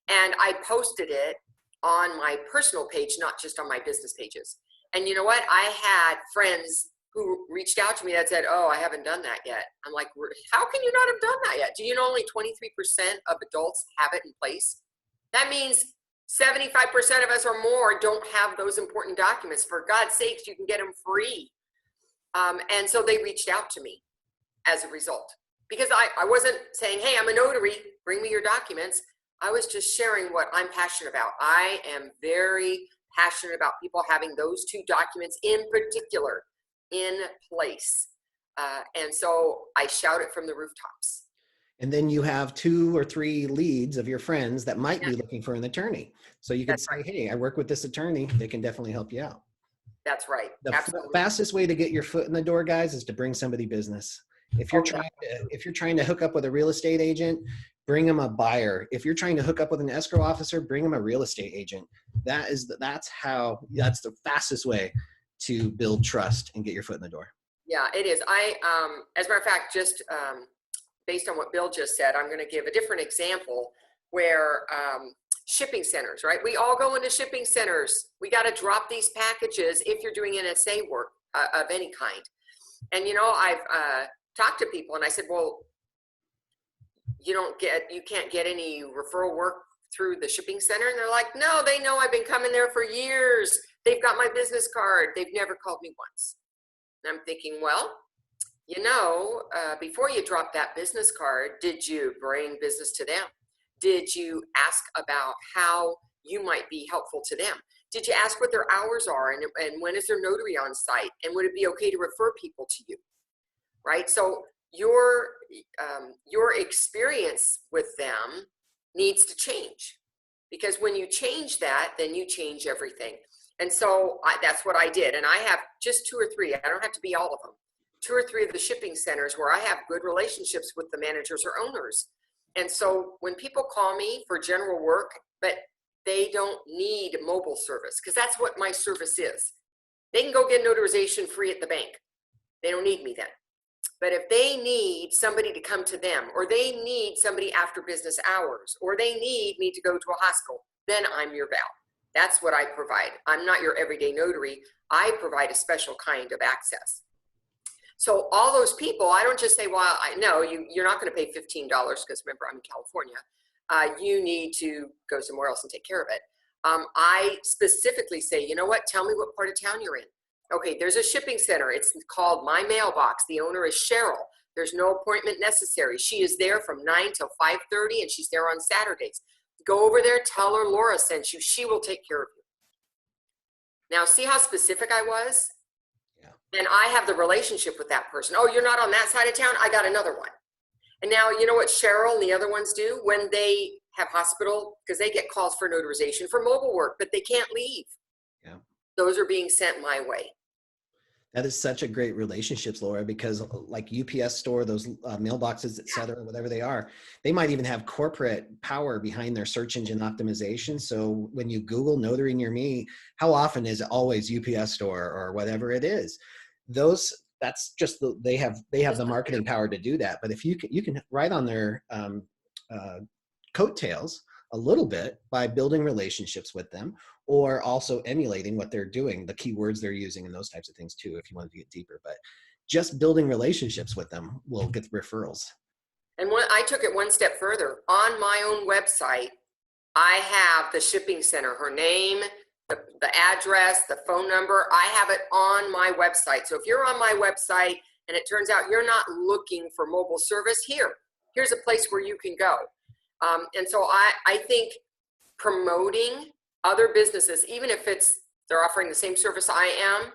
And I posted it on my personal page, not just on my business pages. And you know what? I had friends who reached out to me that said, oh, I haven't done that yet. I'm like, how can you not have done that yet? Do you know only 23% of adults have it in place? That means 75% of us or more don't have those important documents. For God's sakes, you can get them free. And so they reached out to me as a result, because I wasn't saying, hey, I'm a notary, bring me your documents. I was just sharing what I'm passionate about. I am very passionate about people having those 2 documents in particular in place. And so I shout it from the rooftops. And then you have 2 or 3 leads of your friends that might be looking for an attorney. So you can say, right, hey, I work with this attorney. They can definitely help you out. That's right. The fastest way to get your foot in the door, guys, is to bring somebody business. If you're trying to hook up with a real estate agent, bring them a buyer. If you're trying to hook up with an escrow officer, bring them a real estate agent. That's the fastest way to build trust and get your foot in the door. Yeah, it is. As a matter of fact, just based on what Bill just said, I'm going to give a different example where shipping centers, right? We all go into shipping centers. We got to drop these packages if you're doing NSA work of any kind. And, you know, I've talked to people and I said, well, you can't get any referral work through the shipping center. And they're like, no, they know I've been coming there for years. They've got my business card. They've never called me once. And I'm thinking, well, you know, before you drop that business card, did you bring business to them? Did you ask about how you might be helpful to them? Did you ask what their hours are and when is their notary on site? And would it be okay to refer people to you? Right? So your experience with them needs to change, because when you change that, then you change everything. And so that's what I did. And I have just 2 or 3, I don't have to be all of them, 2 or 3 of the shipping centers where I have good relationships with the managers or owners. And so when people call me for general work, but they don't need mobile service, because that's what my service is. They can go get notarization free at the bank. They don't need me then. But if they need somebody to come to them, or they need somebody after business hours, or they need me to go to a hospital, then I'm your val. That's what I provide. I'm not your everyday notary. I provide a special kind of access. So all those people, I don't just say, well, I know you're not going to pay $15 because remember, I'm in California. You need to go somewhere else and take care of it. I specifically say, you know what? Tell me what part of town you're in. Okay, there's a shipping center. It's called My Mailbox. The owner is Cheryl. There's no appointment necessary. She is there from 9 till 5:30, and she's there on Saturdays. Go over there, tell her Laura sent you. She will take care of you. Now, see how specific I was? Yeah. And I have the relationship with that person. Oh, you're not on that side of town? I got another one. And now, you know what Cheryl and the other ones do when they have hospital, because they get calls for notarization for mobile work, but they can't leave. Yeah. Those are being sent my way. That is such a great relationships, Laura, because like UPS store, those mailboxes, et cetera, whatever they are, they might even have corporate power behind their search engine optimization. So when you Google notary near me, how often is it always UPS store or whatever it is? That's just they have the marketing power to do that. But if you can write on their coattails a little bit by building relationships with them, or also emulating what they're doing, the keywords they're using and those types of things too, if you want to get deeper. But just building relationships with them will get referrals. And I took it one step further. On my own website, I have the shipping center, her name, the address, the phone number. I have it on my website. So if you're on my website and it turns out you're not looking for mobile service, here's a place where you can go. And so I think promoting other businesses, even if they're offering the same service I am,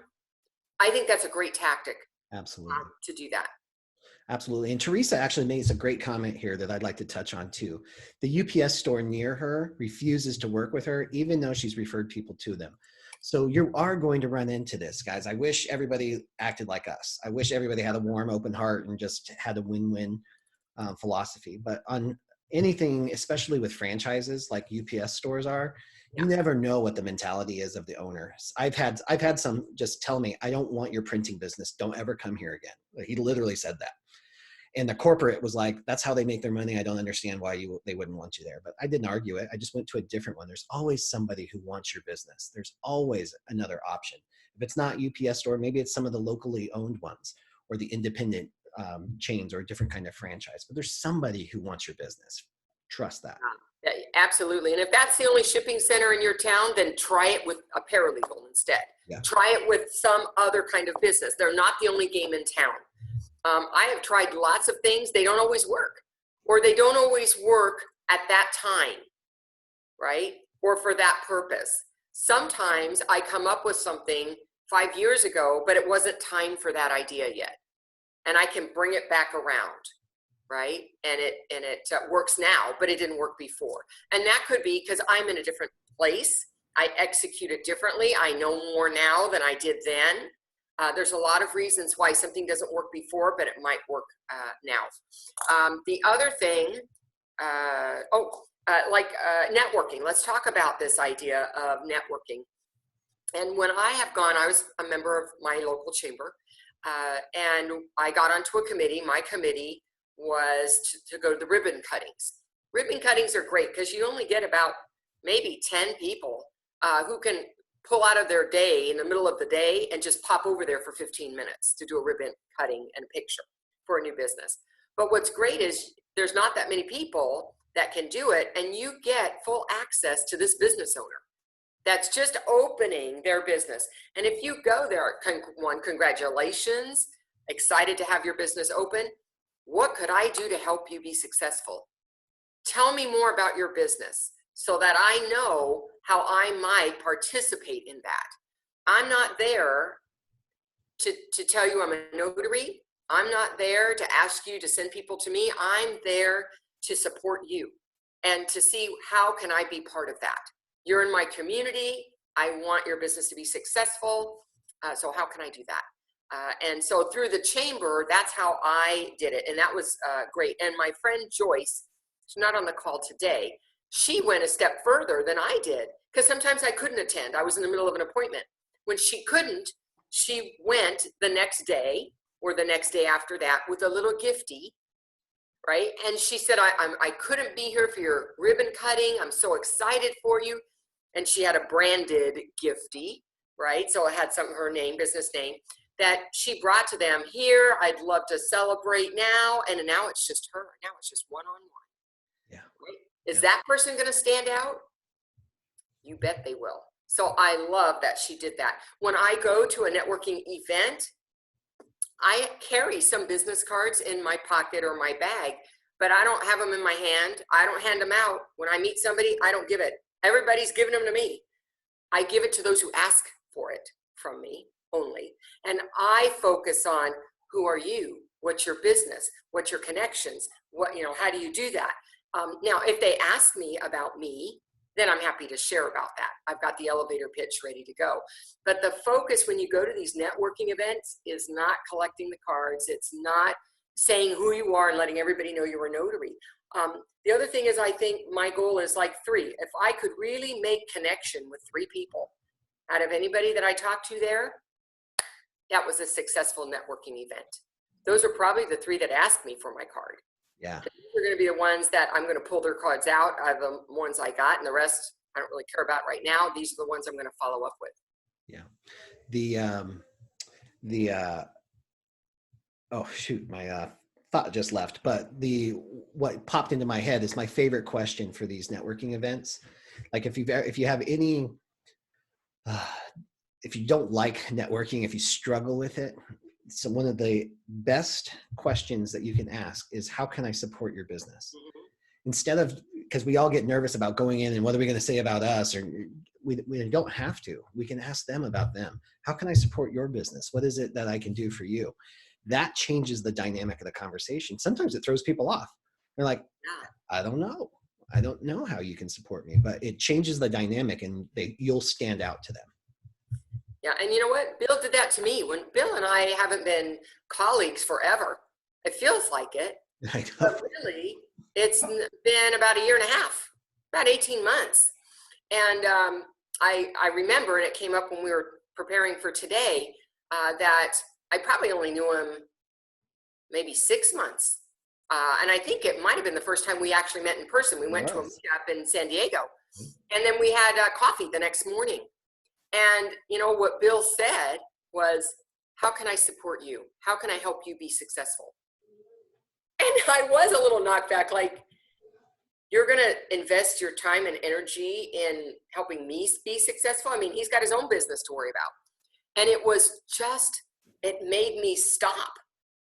I think that's a great tactic. Absolutely. To do that. Absolutely. And Teresa actually makes a great comment here that I'd like to touch on too. The UPS store near her refuses to work with her, even though she's referred people to them. So you are going to run into this, guys. I wish everybody acted like us. I wish everybody had a warm, open heart and just had a win-win philosophy. But on anything, especially with franchises like UPS stores are, you never know what the mentality is of the owners. I've had some just tell me, I don't want your printing business. Don't ever come here again. He literally said that. And the corporate was like, that's how they make their money. I don't understand why they wouldn't want you there. But I didn't argue it. I just went to a different one. There's always somebody who wants your business. There's always another option. If it's not UPS store, maybe it's some of the locally owned ones or the independent chains or a different kind of franchise. But there's somebody who wants your business. Trust that. Yeah, absolutely. And if that's the only shipping center in your town, then try it with a paralegal instead. Yeah. Try it with some other kind of business. They're not the only game in town. I have tried lots of things. They don't always work, or they don't always work at that time, right? Or for that purpose. Sometimes I come up with something 5 years ago, but it wasn't time for that idea yet. And I can bring it back around. Right? And it works now, but it didn't work before. And that could be because I'm in a different place. I execute it differently. I know more now than I did then. There's a lot of reasons why something doesn't work before, but it might work now. The other thing, networking. Let's talk about this idea of networking. And when I have gone, I was a member of my local chamber, and I got onto a committee. My committee was to go to the ribbon cuttings. Ribbon cuttings are great because you only get about maybe 10 people who can pull out of their day in the middle of the day and just pop over there for 15 minutes to do a ribbon cutting and a picture for a new business. But what's great is there's not that many people that can do it, and you get full access to this business owner that's just opening their business. And if you go there, congratulations, excited to have your business open. What could I do to help you be successful? Tell me more about your business so that I know how I might participate in that. I'm not there to tell you I'm a notary. I'm not there to ask you to send people to me. I'm there to support you and to see how can I be part of that. You're in my community. I want your business to be successful. So how can I do that? And so through the chamber, that's how I did it. And that was great. And my friend Joyce, she's not on the call today, she went a step further than I did, because sometimes I couldn't attend. I was in the middle of an appointment. When she couldn't, she went the next day or the next day after that with a little gifty, right? And she said, I couldn't be here for your ribbon cutting. I'm so excited for you. And she had a branded gifty, right? So it had her name, business name, that she brought to them. Here, I'd love to celebrate now. And now it's just her. Now it's just one-on-one. Yeah. Right? Is that person going to stand out? You bet they will. So I love that she did that. When I go to a networking event, I carry some business cards in my pocket or my bag, but I don't have them in my hand. I don't hand them out. When I meet somebody, I don't give it. Everybody's giving them to me. I give it to those who ask for it from me only. And I focus on, who are you? What's your business? What's your connections? How do you do that? Now, if they ask me about me, then I'm happy to share about that. I've got the elevator pitch ready to go. But the focus when you go to these networking events is not collecting the cards. It's not saying who you are and letting everybody know you're a notary. The other thing is, I think my goal is like 3. If I could really make connection with 3 people out of anybody that I talked to there, that was a successful networking event. Those are probably the 3 that asked me for my card. Yeah. These are going to be the ones that I'm going to pull their cards out of the ones I got, and the rest I don't really care about right now. These are the ones I'm going to follow up with. Yeah. Oh shoot, my thought just left, but what popped into my head is my favorite question for these networking events. Like if you have any, if you don't like networking, if you struggle with it, so one of the best questions that you can ask is, how can I support your business? Mm-hmm. Instead of, because we all get nervous about going in and what are we going to say about us, or we don't have to. We can ask them about them. How can I support your business? What is it that I can do for you? That changes the dynamic of the conversation. Sometimes it throws people off. They're like, I don't know. I don't know how you can support me, but it changes the dynamic and you'll stand out to them. Yeah, and you know what? Bill did that to me. When Bill and I haven't been colleagues forever, it feels like it. I know. But really, it's been about 1.5 years, about 18 months. And I remember, and it came up when we were preparing for today, that I probably only knew him maybe 6 months. And I think it might have been the first time we actually met in person. We went to a meetup in San Diego. And then we had coffee the next morning. And you know what Bill said was, how can I support you? How can I help you be successful? And I was a little knocked back, like, you're going to invest your time and energy in helping me be successful? I mean, he's got his own business to worry about. And it made me stop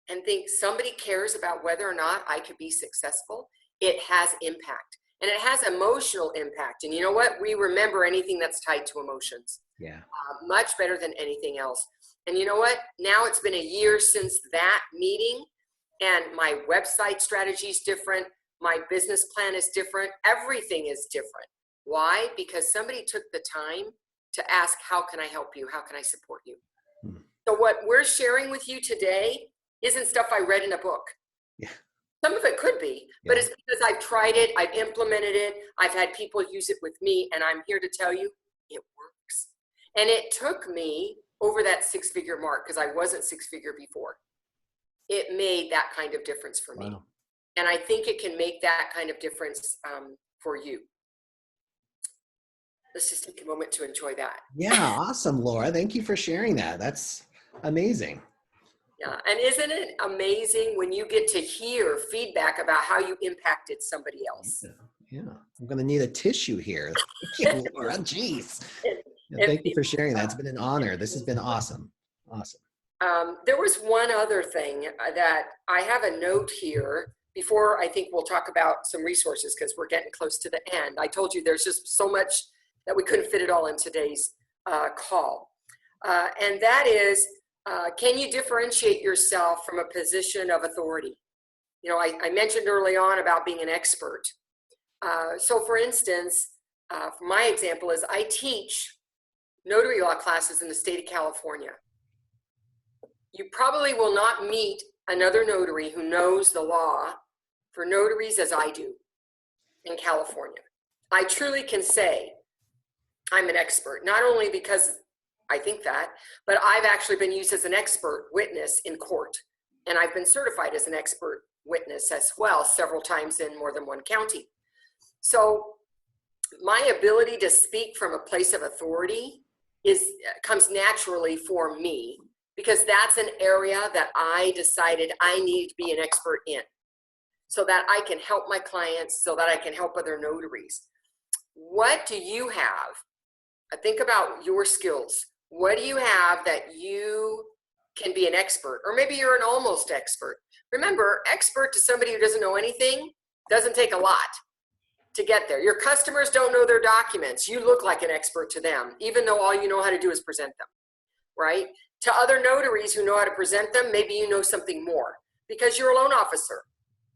and think, somebody cares about whether or not I could be successful. It has impact. And it has emotional impact. And you know what? We remember anything that's tied to emotions. Yeah. Much better than anything else. And you know what? Now it's been 1 year since that meeting, and my website strategy is different. My business plan is different. Everything is different. Why? Because somebody took the time to ask, how can I help you? How can I support you? So what we're sharing with you today isn't stuff I read in a book. Yeah. Some of it could be, but it's because I've tried it, I've implemented it, I've had people use it with me, and I'm here to tell you it works. And it took me over that 6-figure mark, because I wasn't 6-figure before. It made that kind of difference for me. And I think it can make that kind of difference for you. let's just take a moment to enjoy that. Yeah, awesome, Laura. Thank you for sharing that. That's amazing. Yeah, and isn't it amazing when you get to hear feedback about how you impacted somebody else? Yeah, I'm going to need a tissue here. Thank you, Laura. Jeez. Yeah, thank you for sharing that. It's been an honor. This has been awesome. Awesome. There was one other thing that I have a note here before I think we'll talk about some resources because we're getting close to the end. I told you there's just so much that we couldn't fit it all in today's call. And that is, can you differentiate yourself from a position of authority? You know, I mentioned early on about being an expert. So for instance, for my example is I teach notary law classes in the state of California. You probably will not meet another notary who knows the law for notaries as I do in California. I truly can say I'm an expert, not only because I think that, but I've actually been used as an expert witness in court. And I've been certified as an expert witness as well several times in more than one county. So my ability to speak from a place of authority comes naturally for me, because that's an area that I decided I needed to be an expert in so that I can help my clients, so that I can help other notaries. What do you have? Think about your skills. What do you have that you can be an expert? Or maybe you're an almost expert. Remember, expert to somebody who doesn't know anything doesn't take a lot to get there. Your customers don't know their documents. You look like an expert to them, even though all you know how to do is present them, right? To other notaries who know how to present them, maybe you know something more because you're a loan officer.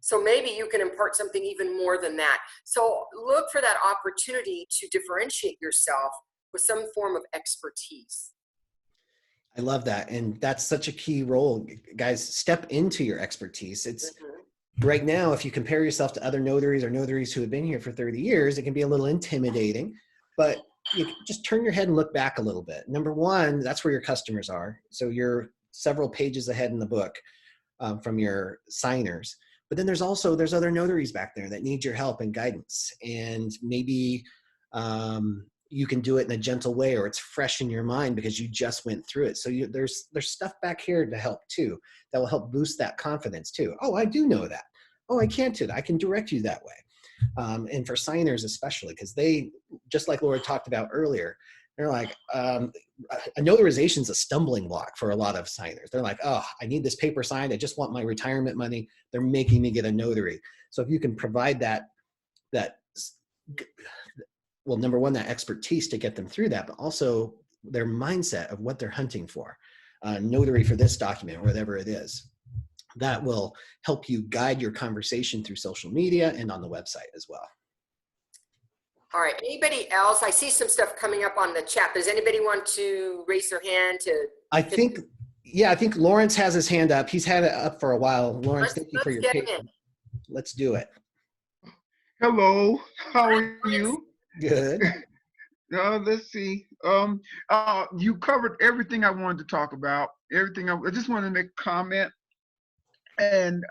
So maybe you can impart something even more than that. So look for that opportunity to differentiate yourself with some form of expertise. I love that. And that's such a key role. Guys, step into your expertise. It's right now, if you compare yourself to other notaries or notaries who have been here for 30 years, it can be a little intimidating, but you just turn your head and look back a little bit. Number one, that's where your customers are. So you're several pages ahead in the book from your signers. But then there's other notaries back there that need your help and guidance. And maybe you can do it in a gentle way, or it's fresh in your mind because you just went through it. So there's stuff back here to help too, that will help boost that confidence too. Oh, I do know that. Oh, I can't do that. I can direct you that way. And for signers especially, because they, just like Laura talked about earlier, they're like, a notarization is a stumbling block for a lot of signers. They're like, oh, I need this paper signed. I just want my retirement money. They're making me get a notary. So if you can provide that, well, number one, that expertise to get them through that, but also their mindset of what they're hunting for, notary for this document, whatever it is, that will help you guide your conversation through social media and on the website as well. All right, anybody else? I see some stuff coming up on the chat. Does anybody want to raise their hand to? I think Lawrence has his hand up. He's had it up for a while. Lawrence, thank you for your patience. Let's do it. Hello, how are you? Good. Let's see. You covered everything I wanted to talk about. Everything. I just wanted to make a comment, and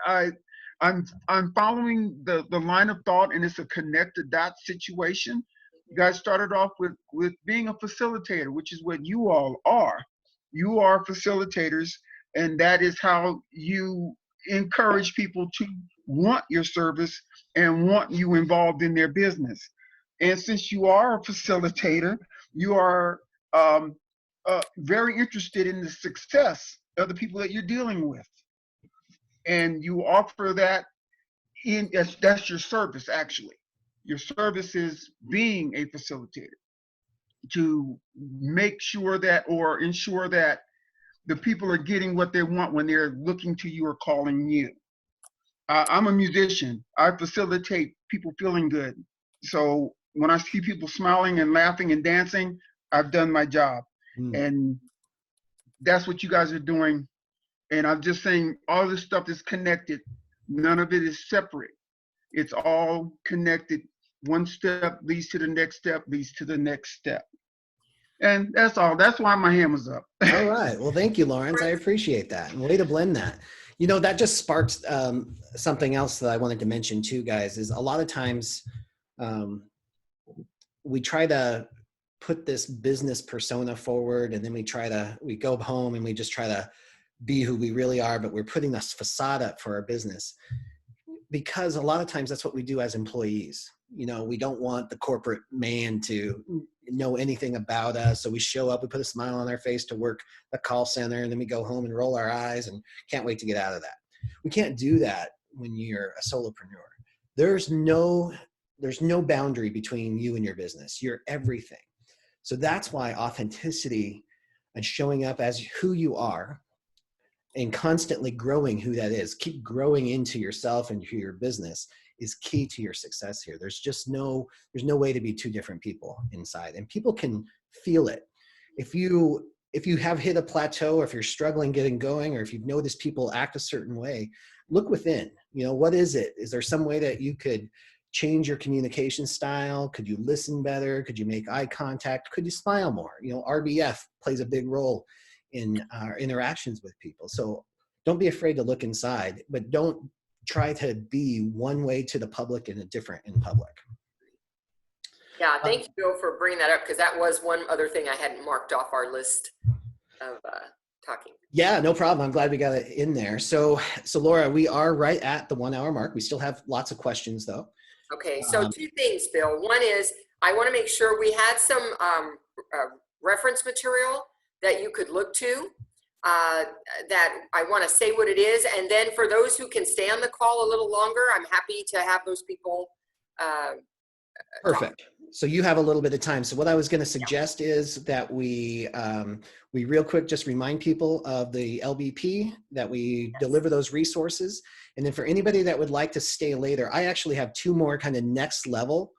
I'm following the line of thought, and it's a connected dot situation. You guys started off with being a facilitator, which is what you all are. You are facilitators, and that is how you encourage people to want your service and want you involved in their business. And since you are a facilitator, you are very interested in the success of the people that you're dealing with. And you offer that that's your service, actually. Your service is being a facilitator to make sure that, or ensure that, the people are getting what they want when they're looking to you or calling you. I'm a musician. I facilitate people feeling good. So when I see people smiling and laughing and dancing, I've done my job. And that's what you guys are doing. And I'm just saying, all this stuff is connected. None of it is separate. It's all connected. One step leads to the next step, leads to the next step. And that's all. That's why my hand was up. All right. Well, thank you, Lawrence. I appreciate that. And way to blend that. You know, that just sparks something else that I wanted to mention too, guys, is a lot of times we try to put this business persona forward, and then we go home and we just try to be who we really are, but we're putting this facade up for our business. Because a lot of times that's what we do as employees. You know, we don't want the corporate man to know anything about us. So we show up, we put a smile on our face to work the call center, and then we go home and roll our eyes and can't wait to get out of that. We can't do that when you're a solopreneur. There's no boundary between you and your business. You're everything. So that's why authenticity and showing up as who you are and constantly growing who that is, keep growing into yourself and to your business is key to your success here. There's no way to be two different people inside, and people can feel it. If you have hit a plateau, or if you're struggling getting going, or if you've noticed people act a certain way, look within. You know, what is it? Is there some way that you could change your communication style? Could you listen better? Could you make eye contact? Could you smile more? You know, RBF plays a big role in our interactions with people. So don't be afraid to look inside, but don't try to be one way to the public and a different in public. Yeah, thank you, Bill, for bringing that up, because that was one other thing I hadn't marked off our list of talking. Yeah, no problem. I'm glad we got it in there. So Laura, we are right at the 1 hour mark. We still have lots of questions though. Okay, so two things, Bill. One is I want to make sure we had some reference material that you could look to, that I want to say what it is. And then for those who can stay on the call a little longer, I'm happy to have those people. Perfect. So you have a little bit of time. So what I was going to suggest is that we real quick just remind people of the LBP, that we deliver those resources. And then for anybody that would like to stay later, I actually have 2 more kind of next level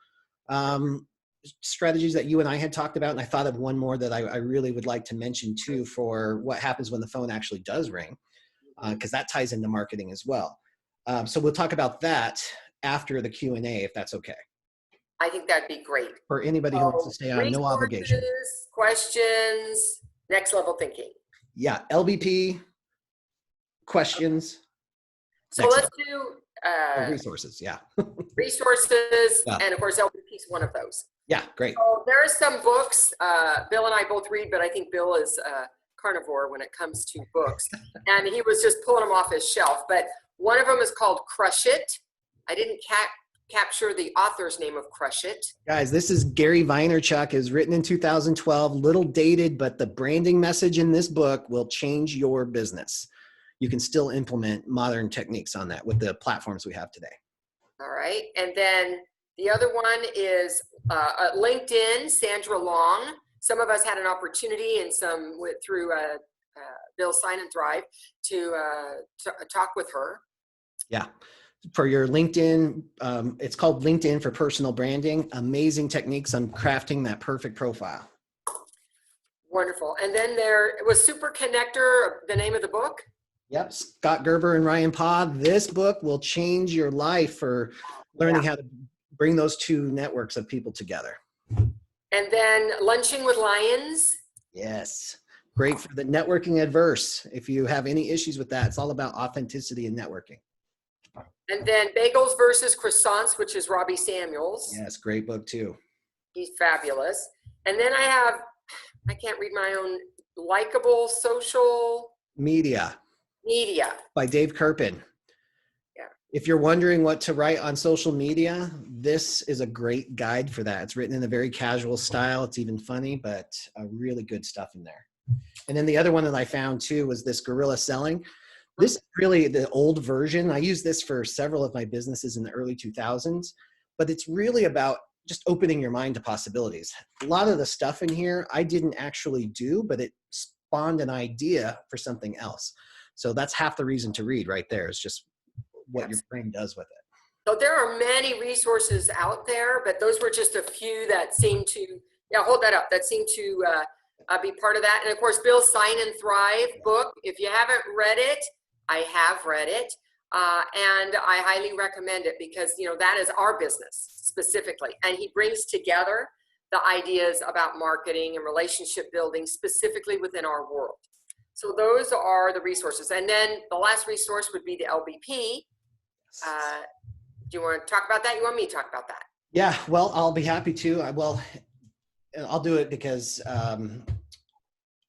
strategies that you and I had talked about. And I thought of one more that I really would like to mention too, for what happens when the phone actually does ring, because that ties into marketing as well. So we'll talk about that after the Q&A, if that's okay. I think that'd be great. For anybody who wants to stay on, no obligation. Questions, next level thinking. Yeah, LBP, questions. So let's do resources, yeah. resources, Yeah. and of course LBP is one of those. Yeah, great. So there are some books Bill and I both read, but I think Bill is a carnivore when it comes to books. And he was just pulling them off his shelf. But one of them is called Crush It. I didn't capture the author's name of Crush It. Guys, this is Gary Vaynerchuk. Is written in 2012, little dated, but the branding message in this book will change your business. You can still implement modern techniques on that with the platforms we have today. All right. And then the other one is LinkedIn, Sandra Long. Some of us had an opportunity and some through Bill Sign and Thrive to talk with her. Yeah. For your LinkedIn, it's called LinkedIn for Personal Branding. Amazing techniques on crafting that perfect profile. Wonderful. And then there was Super Connector, the name of the book. Yep, Scott Gerber and Ryan Paw. This book will change your life for learning how to bring those 2 networks of people together. And then Lunching with Lions. Yes, great for the networking adverse. If you have any issues with that, it's all about authenticity and networking. And then Bagels versus Croissants, which is Robbie Samuels. Yes, great book too. He's fabulous. And then I can't read my own, Likeable Social Media by Dave Kirpin. Yeah. If you're wondering what to write on social media, this is a great guide for that. It's written in a very casual style. It's even funny, but really good stuff in there. And then the other one that I found too was this Guerrilla Selling. This is really the old version. I used this for several of my businesses in the early 2000s, but it's really about just opening your mind to possibilities. A lot of the stuff in here I didn't actually do, but it spawned an idea for something else. So that's half the reason to read right there, is just what your brain does with it. So there are many resources out there, but those were just a few that seem to, hold that up, that seem to be part of that. And of course, Bill's Sign and Thrive book, if you haven't read it, I have read it, and I highly recommend it because, that is our business specifically. And he brings together the ideas about marketing and relationship building specifically within our world. So those are the resources. And then the last resource would be the LBP. Do you want to talk about that? You want me to talk about that? Yeah, well, I'll be happy to. I'll do it because I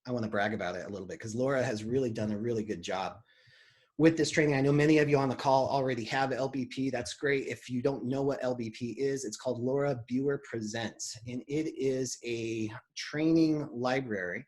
want to brag about it a little bit, because Laura has really done a really good job with this training. I know many of you on the call already have LBP. That's great. If you don't know what LBP is, it's called Laura Biewer Presents, and it is a training library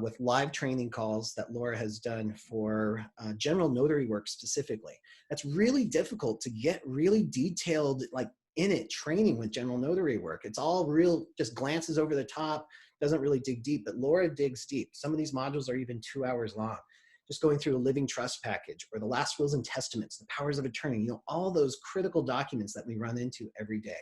with live training calls that Laura has done for general notary work specifically. That's really difficult to get really detailed, like in it, training with general notary work. It's all real, just glances over the top, doesn't really dig deep, but Laura digs deep. Some of these modules are even 2 hours long. Just going through a living trust package, or the last wills and testaments, the powers of attorney, you know, all those critical documents that we run into every day.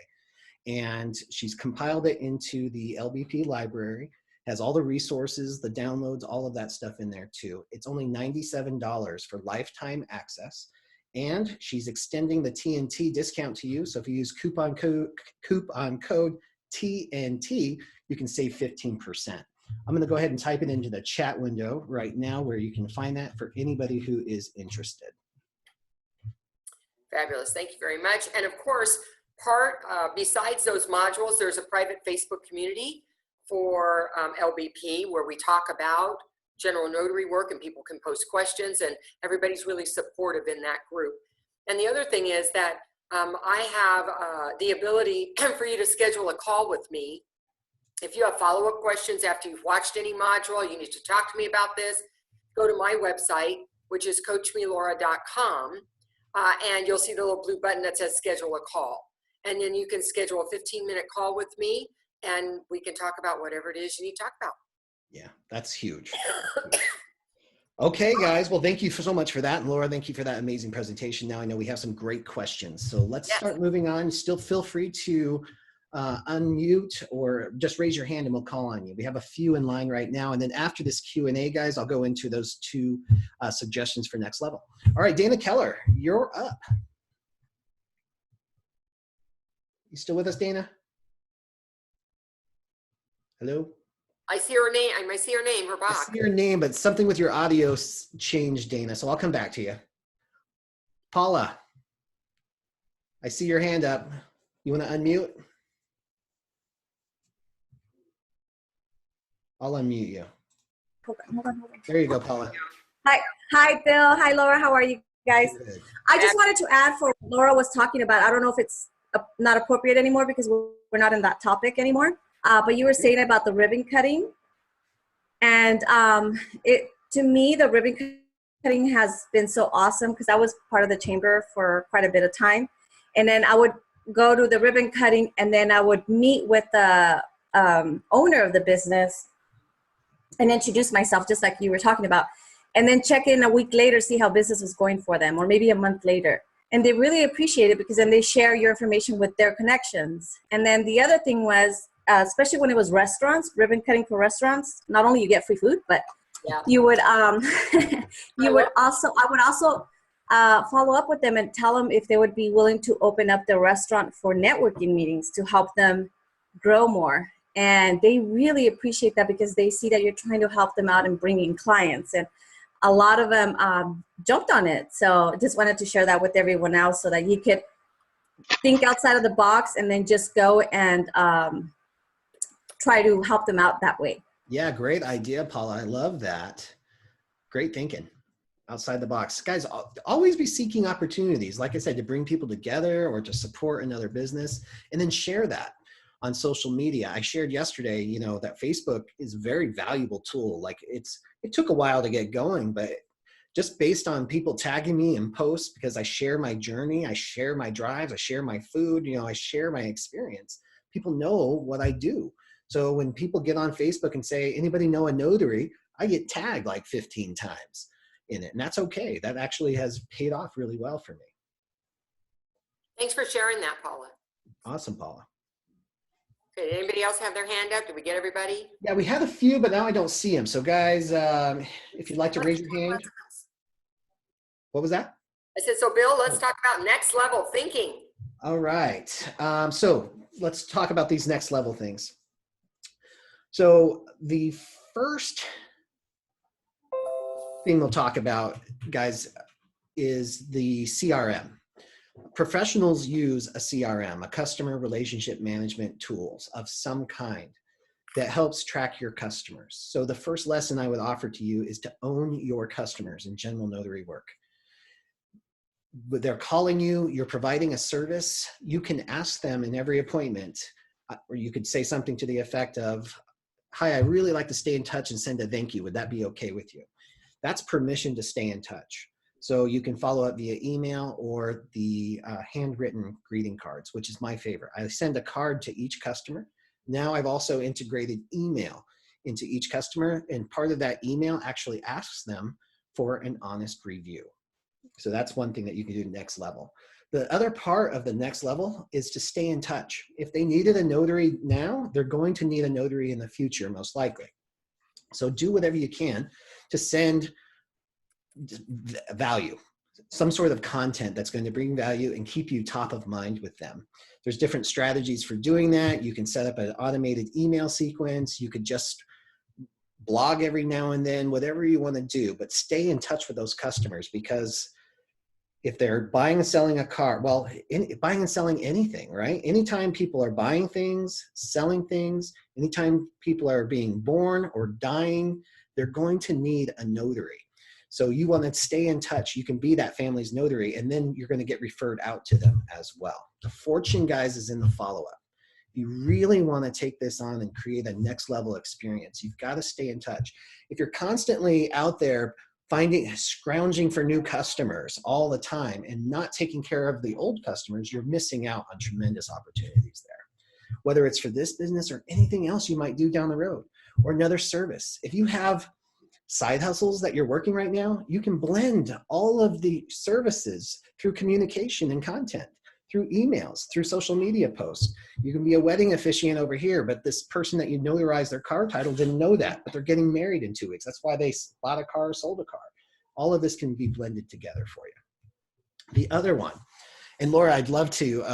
And she's compiled it into the LBP library, has all the resources, the downloads, all of that stuff in there too. It's only $97 for lifetime access. And she's extending the TNT discount to you. So if you use coupon code TNT, you can save 15%. I'm going to go ahead and type it into the chat window right now, where you can find that for anybody who is interested. Fabulous. Thank you very much. And of course, besides those modules, there's a private Facebook community for LBP where we talk about general notary work, and people can post questions, and everybody's really supportive in that group. And the other thing is that I have the ability for you to schedule a call with me. If you have follow-up questions after you've watched any module, you need to talk to me about this, go to my website, which is coachmelaura.com, and you'll see the little blue button that says schedule a call. And then you can schedule a 15-minute call with me, and we can talk about whatever it is you need to talk about. Yeah, that's huge. Okay, guys. Well, thank you so much for that. And Laura, thank you for that amazing presentation. Now I know we have some great questions. So let's start moving on. Still feel free to unmute or just raise your hand and we'll call on you. We have a few in line right now. And then after this Q&A, guys, I'll go into those two suggestions for next level. All right, Dana Keller, you're up. You still with us, Dana? Hello? I see her name. I see her name, her box. I see your name, but something with your audio changed, Dana. So I'll come back to you. Paula, I see your hand up. You want to unmute? I'll unmute you. Hold on. There you go, Paula. Hi, Bill. Hi, Laura. How are you guys? Good. I just wanted to add for what Laura was talking about. I don't know if it's not appropriate anymore because we're not in that topic anymore. But you were saying about the ribbon cutting. And to me, the ribbon cutting has been so awesome because I was part of the chamber for quite a bit of time. And then I would go to the ribbon cutting and then I would meet with the owner of the business and introduce myself just like you were talking about. And then check in a week later, see how business was going for them, or maybe a month later. And they really appreciate it because then they share your information with their connections. And then the other thing was, especially when it was restaurants, ribbon cutting for restaurants, not only you get free food, but you would, I would also follow up with them and tell them if they would be willing to open up their restaurant for networking meetings to help them grow more. And they really appreciate that because they see that you're trying to help them out and bring in clients. And a lot of them jumped on it. So just wanted to share that with everyone else so that you could think outside of the box and then just go and try to help them out that way. Yeah, great idea, Paula. I love that. Great thinking. Outside the box. Guys, always be seeking opportunities, like I said, to bring people together or to support another business, and then share that on social media. I shared yesterday, you know, that Facebook is a very valuable tool. Like it took a while to get going, but just based on people tagging me in posts, because I share my journey, I share my drives, I share my food, you know, I share my experience. People know what I do. So when people get on Facebook and say, anybody know a notary? I get tagged like 15 times in it. And that's okay. That actually has paid off really well for me. Thanks for sharing that, Paula. Awesome, Paula. Okay, did anybody else have their hand up? Did we get everybody? Yeah, we had a few, but now I don't see them. So guys, if you'd like to raise your hand. What was that? I said, so Bill, let's talk about next level thinking. All right. So let's talk about these next level things. So the first thing we'll talk about, guys, is the CRM. Professionals use a CRM, a customer relationship management tools of some kind. that helps track your customers. So the first lesson I would offer to you is to own your customers in general notary work. But they're calling you, you're providing a service, you can ask them in every appointment, or you could say something to the effect of, hi, I really like to stay in touch and send a thank you. Would that be okay with you? That's permission to stay in touch. So you can follow up via email or the handwritten greeting cards, which is my favorite. I send a card to each customer. Now I've also integrated email into each customer, and part of that email actually asks them for an honest review. So that's one thing that you can do next level. The other part of the next level is to stay in touch. If they needed a notary now, they're going to need a notary in the future, most likely. So do whatever you can to send value, some sort of content that's going to bring value and keep you top of mind with them. There's different strategies for doing that. You can set up an automated email sequence. You could just blog every now and then, whatever you want to do, but stay in touch with those customers, because if they're buying and selling a car, well, buying and selling anything, right? Anytime people are buying things, selling things, anytime people are being born or dying, they're going to need a notary. So you want to stay in touch. You can be that family's notary, and then you're going to get referred out to them as well. The fortune, guys, is in the follow-up. If you really want to take this on and create a next level experience, you've got to stay in touch. If you're constantly out there scrounging for new customers all the time and not taking care of the old customers, you're missing out on tremendous opportunities there. Whether it's for this business or anything else you might do down the road, or another service. If you have side hustles that you're working right now, you can blend all of the services through communication and content, through emails, through social media posts. You can be a wedding officiant over here, but this person that you notarized their car title didn't know that, but they're getting married in 2 weeks. That's why they bought a car or sold a car. All of this can be blended together for you. The other one, and Laura, I'd love to,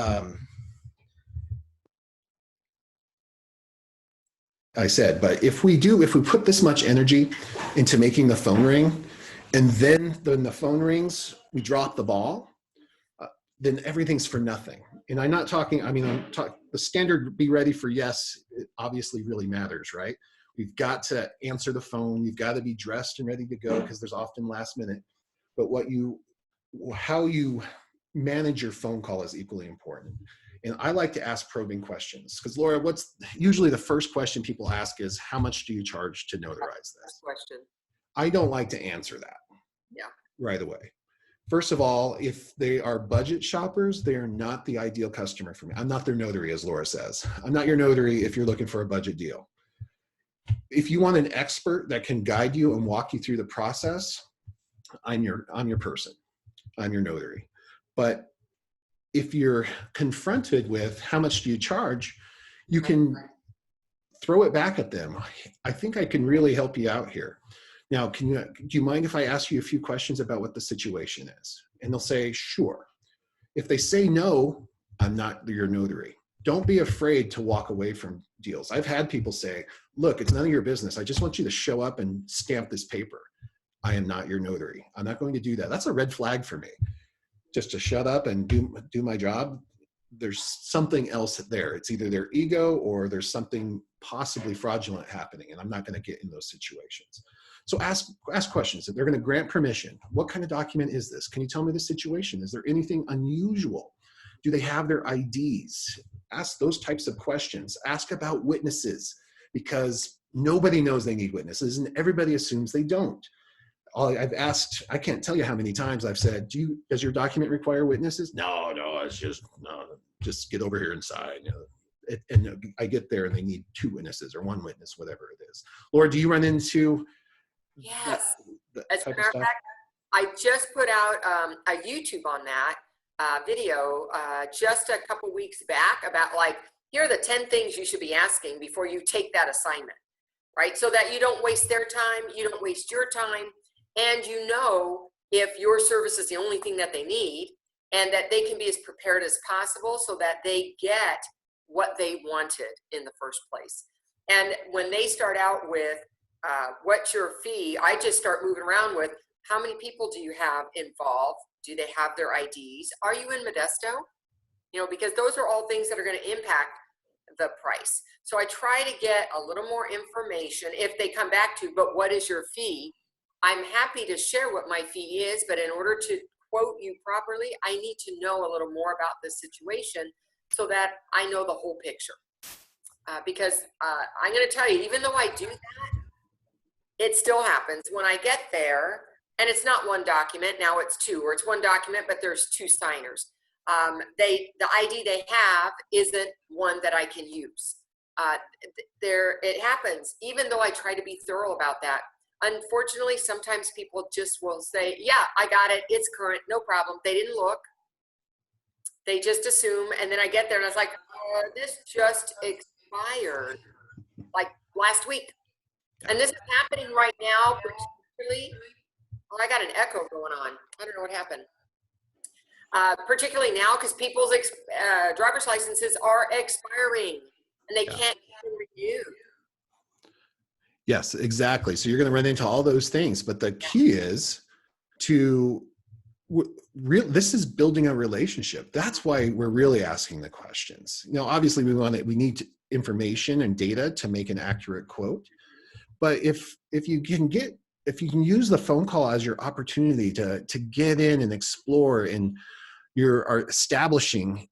I said, but if we put this much energy into making the phone ring, and then when the phone rings, we drop the ball, then everything's for nothing. And I'm not talking, the standard be ready for yes, it obviously really matters, right? We've got to answer the phone. You've got to be dressed and ready to go, because there's often last minute. But how you manage your phone call is equally important. And I like to ask probing questions, because Laura, what's usually the first question people ask is, how much do you charge to notarize this? Question. I don't like to answer that right away. First of all, if they are budget shoppers, they are not the ideal customer for me. I'm not their notary, as Laura says. I'm not your notary if you're looking for a budget deal. If you want an expert that can guide you and walk you through the process, I'm your person. I'm your notary. But if you're confronted with how much do you charge, you can throw it back at them. I think I can really help you out here. Now, do you mind if I ask you a few questions about what the situation is? And they'll say, sure. If they say no, I'm not your notary. Don't be afraid to walk away from deals. I've had people say, look, it's none of your business. I just want you to show up and stamp this paper. I am not your notary. I'm not going to do that. That's a red flag for me. Just to shut up and do my job. There's something else there. It's either their ego or there's something possibly fraudulent happening, and I'm not going to get in those situations. So ask questions. If they're going to grant permission, what kind of document is this? Can you tell me the situation? Is there anything unusual? Do they have their IDs? Ask those types of questions. Ask about witnesses, because nobody knows they need witnesses and everybody assumes they don't. I've asked, I can't tell you how many times I've said, does your document require witnesses? No, it's just get over here and sign. And I get there and they need 2 witnesses or 1 witness, whatever it is. Laura, do you run into Yes. As a matter of fact, I just put out a YouTube on that video just a couple weeks back about, like, here are the 10 things you should be asking before you take that assignment, right? So that you don't waste their time, you don't waste your time, and you know if your service is the only thing that they need, and that they can be as prepared as possible so that they get what they wanted in the first place. And when they start out with what's your fee, I just start moving around with, how many people do you have involved? Do they have their IDs? Are you in Modesto? Because those are all things that are going to impact the price. So I try to get a little more information if they come back to, but what is your fee? I'm happy to share what my fee is, but in order to quote you properly, I need to know a little more about the situation so that I know the whole picture. Because I'm going to tell you, even though I do that, it still happens when I get there, and it's not one document, now it's two, or it's one document, but there's two signers. The ID they have isn't one that I can use. It happens, even though I try to be thorough about that. Unfortunately, sometimes people just will say, yeah, I got it, it's current, no problem. They didn't look. They just assume, and then I get there and I was like, this just expired like last week. And this is happening right now, particularly, oh, I got an echo going on. I don't know what happened. Particularly now, because people's driver's licenses are expiring and they can't get renewed. Yes, exactly. So you're going to run into all those things, but the key is to this is building a relationship. That's why we're really asking the questions. You know, obviously we need information and data to make an accurate quote. But if you can use the phone call as your opportunity to get in and explore, and are establishing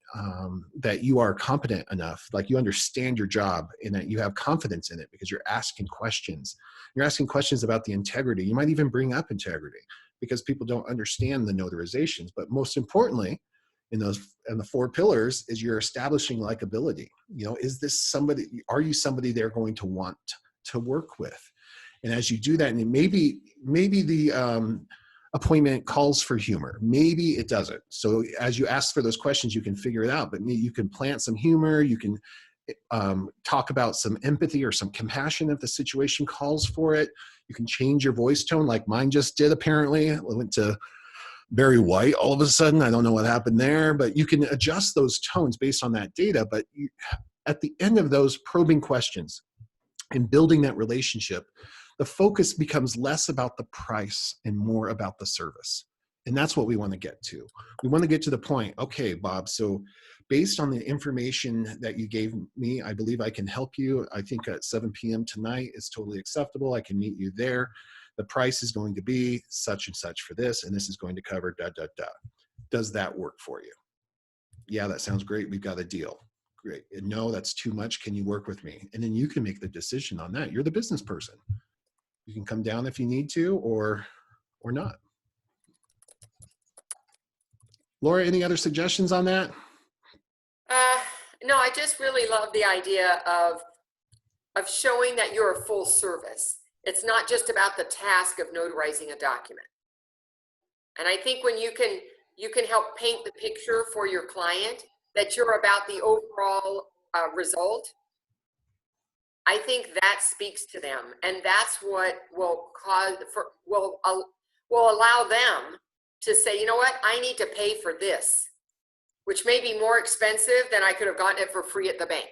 that you are competent enough, like you understand your job and that you have confidence in it because you're asking questions. You're asking questions about the integrity. You might even bring up integrity because people don't understand the notarizations. But most importantly, in the four pillars is you're establishing likability. You know, are you somebody they're going to want to work with? And as you do that, and maybe the appointment calls for humor, maybe it doesn't. So as you ask for those questions, you can figure it out, but you can plant some humor. You can talk about some empathy or some compassion if the situation calls for it. You can change your voice tone like mine just did, apparently. It went to very white all of a sudden. I don't know what happened there, but you can adjust those tones based on that data. But at the end of those probing questions and building that relationship, the focus becomes less about the price and more about the service. And that's what we want to get to. We want to get to the point, okay, Bob, so based on the information that you gave me, I believe I can help you. I think at 7 p.m. tonight is totally acceptable. I can meet you there. The price is going to be such and such for this, and this is going to cover da, da, da. Does that work for you? Yeah, that sounds great. We've got a deal. Great. And no, that's too much. Can you work with me? And then you can make the decision on that. You're the business person. You can come down if you need to, or not. Laura, any other suggestions on that? No, I just really love the idea of showing that you're a full service. It's not just about the task of notarizing a document. And I think when you can help paint the picture for your client that you're about the overall result, I think that speaks to them, and that's what will allow them to say, you know what, I need to pay for this, which may be more expensive than I could have gotten it for free at the bank,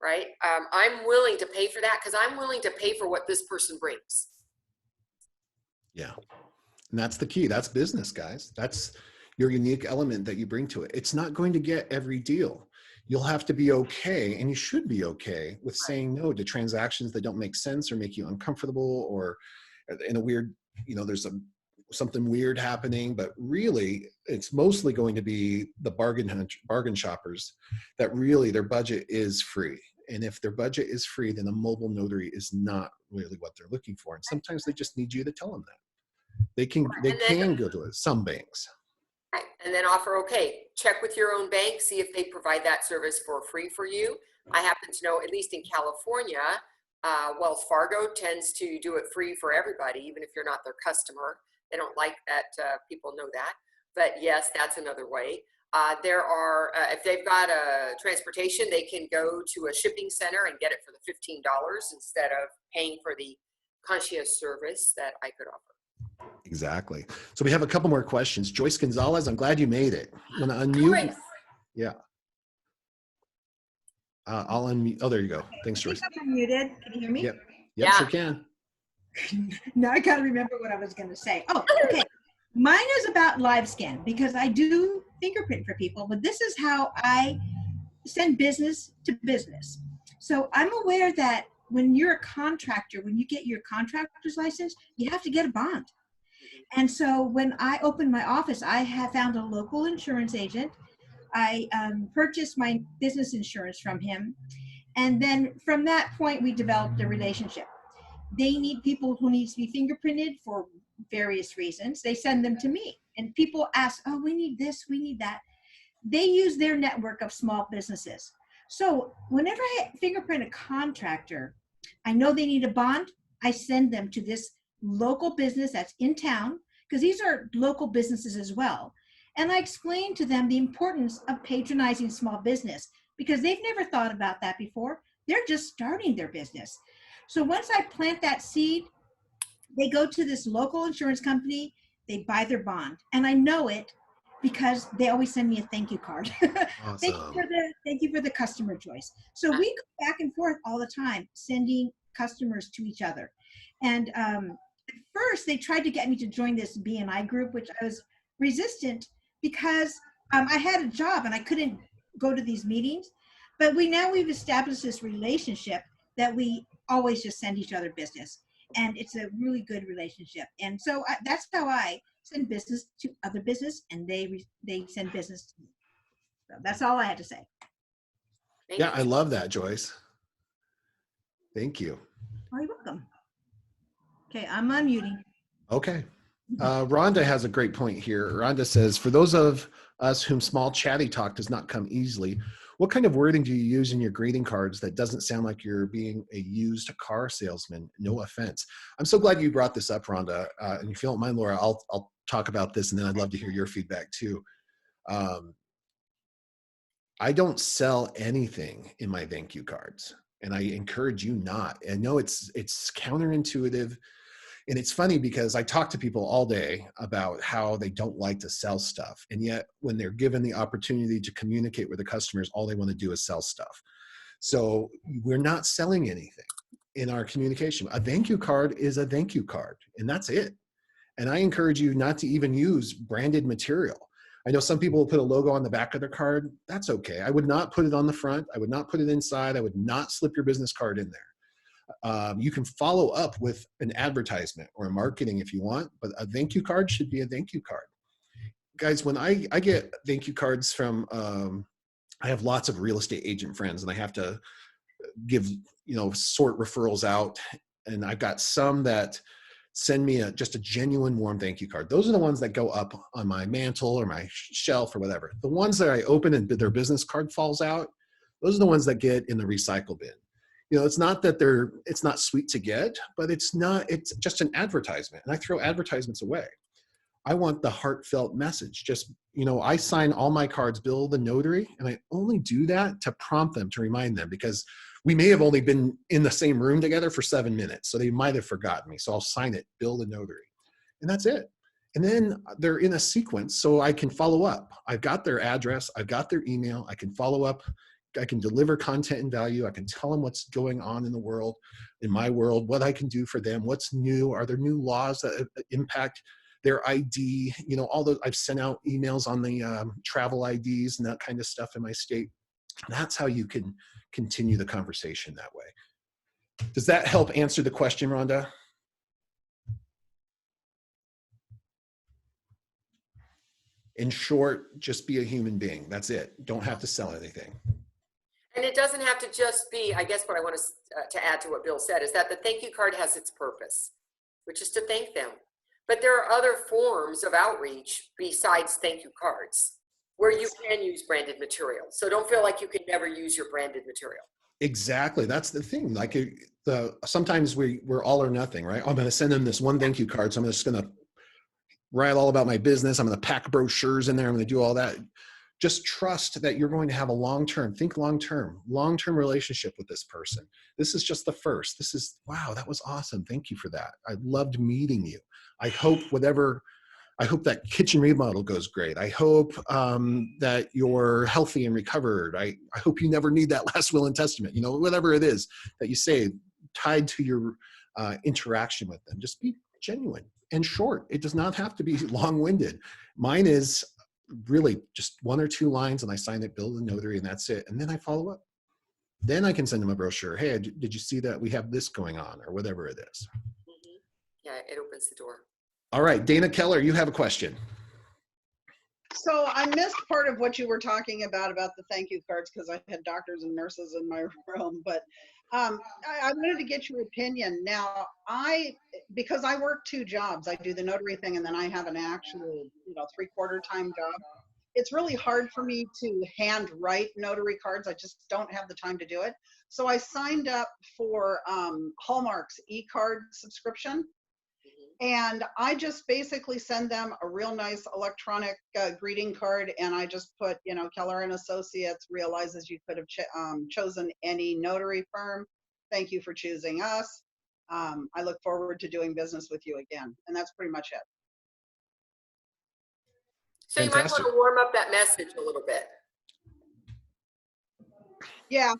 right? I'm willing to pay for that because I'm willing to pay for what this person brings. Yeah, and that's the key. That's business, guys. That's your unique element that you bring to it. It's not going to get every deal. You'll have to be okay, and you should be okay with saying no to transactions that don't make sense or make you uncomfortable, or in a weird, there's something weird happening. But really, it's mostly going to be the bargain shoppers that really their budget is free. And if their budget is free, then a mobile notary is not really what they're looking for. And sometimes they just need you to tell them that. They can go to some banks. Right. And then offer, okay, check with your own bank, see if they provide that service for free for you. I happen to know, at least in California, Wells Fargo tends to do it free for everybody, even if you're not their customer. They don't like that people know that. But yes, that's another way. There are, if they've got a transportation, they can go to a shipping center and get it for the $15 instead of paying for the concierge service that I could offer. Exactly. So we have a couple more questions. Joyce Gonzalez, I'm glad you made it. I'm going to unmute. Yeah. I'll unmute. Oh, there you go. Thanks, Joyce. I'm unmuted. Can you hear me? Yep. Yep, sure can. Now I got to remember what I was going to say. Oh, okay. Mine is about live scan because I do fingerprint for people, but this is how I send business to business. So I'm aware that when you're a contractor, when you get your contractor's license, you have to get a bond. And so when I opened my office, I have found a local insurance agent. I purchased my business insurance from him. And then from that point, we developed a relationship. They need people who needs to be fingerprinted for various reasons. They send them to me. And people ask, oh, we need this, we need that. They use their network of small businesses. So whenever I fingerprint a contractor, I know they need a bond. I send them to this local business that's in town, because these are local businesses as well. And I explain to them the importance of patronizing small business, because they've never thought about that before. They're just starting their business. So once I plant that seed, they go to this local insurance company, they buy their bond. And I know it because they always send me a thank you card. Awesome. Thank you for the customer choice. So we go back and forth all the time, sending customers to each other. And at first, they tried to get me to join this BNI group, which I was resistant because I had a job and I couldn't go to these meetings. But we've established this relationship that we always just send each other business. And it's a really good relationship. And so that's how I send business to other business, and they send business to me. So that's all I had to say. Yeah, I love that, Joyce. Thank you. Oh, you're welcome. Okay, I'm unmuting. Okay. Rhonda has a great point here. Rhonda says, for those of us whom small chatty talk does not come easily, what kind of wording do you use in your greeting cards that doesn't sound like you're being a used car salesman? No offense. I'm so glad you brought this up, Rhonda. And if you don't mind, Laura, I'll talk about this, and then I'd love to hear your feedback too. I don't sell anything in my thank you cards, and I encourage you not. I know it's counterintuitive. And it's funny because I talk to people all day about how they don't like to sell stuff. And yet when they're given the opportunity to communicate with the customers, all they want to do is sell stuff. So we're not selling anything in our communication. A thank you card is a thank you card, and that's it. And I encourage you not to even use branded material. I know some people will put a logo on the back of their card. That's okay. I would not put it on the front. I would not put it inside. I would not slip your business card in there. You can follow up with an advertisement or marketing if you want, but a thank you card should be a thank you card. Guys, when I get thank you cards from, I have lots of real estate agent friends, and I have to give, sort referrals out. And I've got some that send me just a genuine warm thank you card. Those are the ones that go up on my mantle or my shelf or whatever. The ones that I open and their business card falls out, those are the ones that get in the recycle bin. It's not that it's not sweet to get, but it's just an advertisement. And I throw advertisements away. I want the heartfelt message. Just, I sign all my cards, Bill the Notary, and I only do that to prompt them, to remind them, because we may have only been in the same room together for 7 minutes. So they might have forgotten me. So I'll sign it, Bill the Notary. And that's it. And then they're in a sequence so I can follow up. I've got their address. I've got their email. I can follow up. I can deliver content and value. I can tell them what's going on in the world, in my world, what I can do for them, what's new. Are there new laws that impact their ID? All those. I've sent out emails on the travel IDs and that kind of stuff in my state. That's how you can continue the conversation that way. Does that help answer the question, Rhonda? In short, just be a human being. That's it. Don't have to sell anything. And it doesn't have to just be, I guess what I want to add to what Bill said is that the thank you card has its purpose, which is to thank them. But there are other forms of outreach besides thank you cards where you can use branded material. So don't feel like you can never use your branded material. Exactly. That's the thing. Like sometimes we're all or nothing, right? I'm going to send them this one thank you card. So I'm just going to write all about my business. I'm going to pack brochures in there. I'm going to do all that. Just trust that you're going to have a long-term relationship with this person. This is just the first. Wow, that was awesome. Thank you for that. I loved meeting you. I hope that kitchen remodel goes great. I hope that you're healthy and recovered. I hope you never need that last will and testament, whatever it is that you say tied to your interaction with them. Just be genuine and short. It does not have to be long-winded. Mine is, really just 1 or 2 lines, and I sign it, bill the notary, and that's it. And then I follow up. Then I can send them a brochure. Hey, did you see that we have this going on, or whatever it is. Mhm. Yeah, it opens the door. All right, Dana Keller, you have a question. So I missed part of what you were talking about the thank you cards because I had doctors and nurses in my room. But I wanted to get your opinion. Now, because I work 2 jobs, I do the notary thing and then I have an actual, 3/4 time job. It's really hard for me to hand write notary cards. I just don't have the time to do it. So I signed up for Hallmark's e-card subscription. And I just basically send them a real nice electronic greeting card, and I just put, Keller and Associates realizes you could have chosen any notary firm. Thank you for choosing us. I look forward to doing business with you again. And that's pretty much it. So you might want to warm up that message a little bit. Yeah,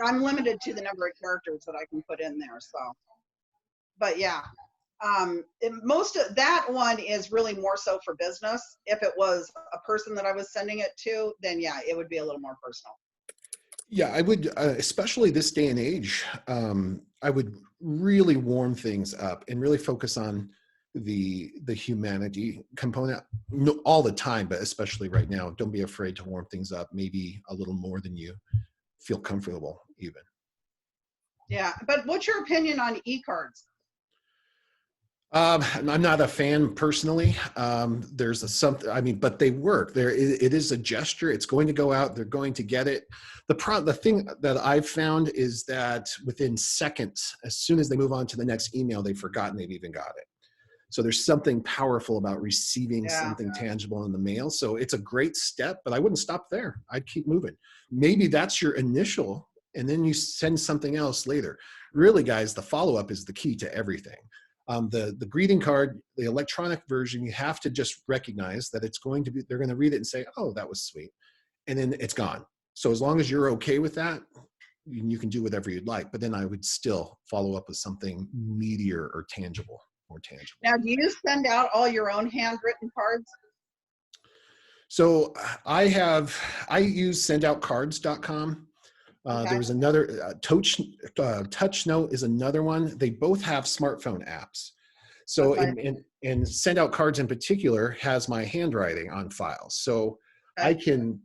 I'm limited to the number of characters that I can put in there. So, but yeah. Most of that one is really more so for business. If it was a person that I was sending it to, then yeah, it would be a little more personal. Yeah, I would, especially this day and age, I would really warm things up and really focus on the humanity component all the time, but especially right now. Don't be afraid to warm things up, maybe a little more than you feel comfortable even. Yeah, but what's your opinion on e-cards? I'm not a fan personally. There's something, I mean, but they work. It is a gesture. It's going to go out. They're going to get it. The thing that I've found is that within seconds, as soon as they move on to the next email, they've forgotten they've even got it. So there's something powerful about receiving something tangible in the mail. So it's a great step, but I wouldn't stop there. I'd keep moving. Maybe that's your initial, and then you send something else later. Really, guys, the follow-up is the key to everything. The greeting card, the electronic version, you have to just recognize that it's going to be, they're going to read it and say, oh, that was sweet. And then it's gone. So as long as you're okay with that, you can do whatever you'd like. But then I would still follow up with something meatier or tangible, more tangible. Now, do you send out all your own handwritten cards? So I use sendoutcards.com. Okay. There was another, TouchNote is another one. They both have smartphone apps. So, Okay. and Send Out Cards in particular has my handwriting on file. So I can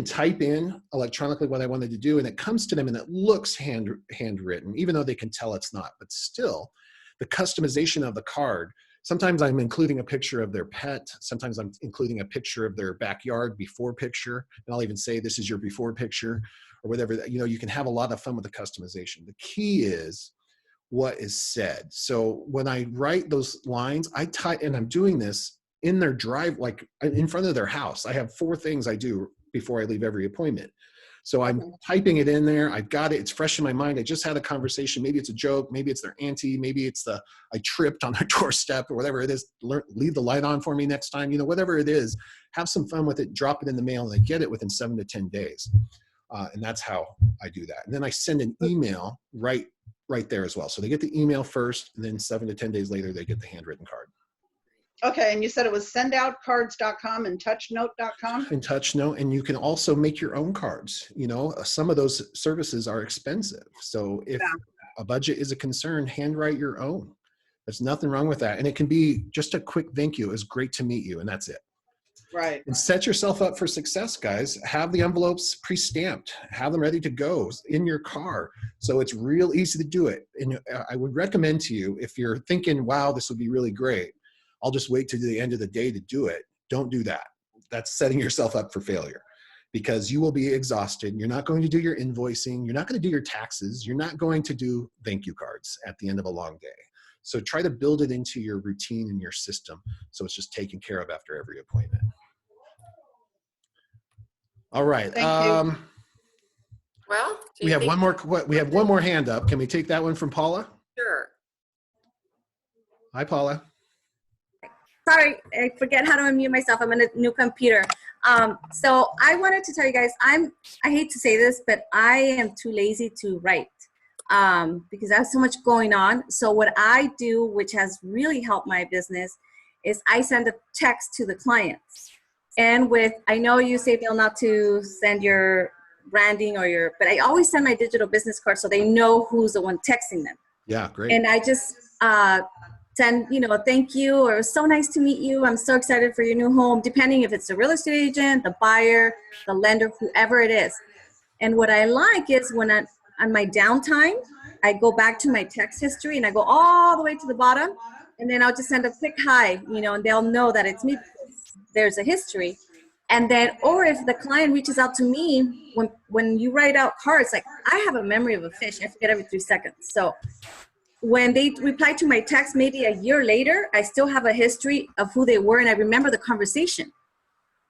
type in electronically what I wanted to do, and it comes to them and it looks handwritten, even though they can tell it's not. But still, the customization of the card, sometimes I'm including a picture of their pet. Sometimes I'm including a picture of their backyard before picture. And I'll even say, this is your before picture, or whatever. You can have a lot of fun with the customization. The key is what is said. So when I write those lines, I type, and I'm doing this in their drive, like in front of their house. I have 4 things I do before I leave every appointment. So I'm typing it in there. I've got it. It's fresh in my mind. I just had a conversation. Maybe it's a joke. Maybe it's their auntie. Maybe it's I tripped on their doorstep or whatever it is. Leave the light on for me next time. Whatever it is, have some fun with it. Drop it in the mail, and they get it within 7 to 10 days. And that's how I do that. And then I send an email right there as well. So they get the email first, and then 7 to 10 days later, they get the handwritten card. Okay, and you said it was sendoutcards.com and touchnote.com? And TouchNote, and you can also make your own cards. Some of those services are expensive. So if a budget is a concern, handwrite your own. There's nothing wrong with that. And it can be just a quick thank you. It was great to meet you, and that's it. Right. And set yourself up for success, guys. Have the envelopes pre-stamped. Have them ready to go in your car. So it's real easy to do it. And I would recommend to you, if you're thinking, wow, this would be really great, I'll just wait to the end of the day to do it. Don't do that. That's setting yourself up for failure, because you will be exhausted. You're not going to do your invoicing. You're not going to do your taxes. You're not going to do thank you cards at the end of a long day. So try to build it into your routine and your system, so it's just taken care of after every appointment. All right. Thank you. Well, we have one more hand up. Can we take that one from Paula? Sure. Hi, Paula. Sorry, I forget how to unmute myself. I'm on a new computer. So I wanted to tell you guys, I hate to say this, but I am too lazy to write because I have so much going on. So what I do, which has really helped my business, is I send a text to the clients. And with, I know you say they'll not to send your branding or your, but I always send my digital business card so they know who's the one texting them. Yeah, great. And I just send, you know, thank you, or so nice to meet you. I'm so excited for your new home, depending if it's the real estate agent, the buyer, the lender, whoever it is. And what I like is when on my downtime, I go back to my text history and I go all the way to the bottom, and then I'll just send a quick hi, you know, and they'll know that it's me because there's a history. And then, or if the client reaches out to me, when you write out cards, like I have a memory of a fish, I forget every 3 seconds. So when they reply to my text, maybe a year later, I still have a history of who they were and I remember the conversation.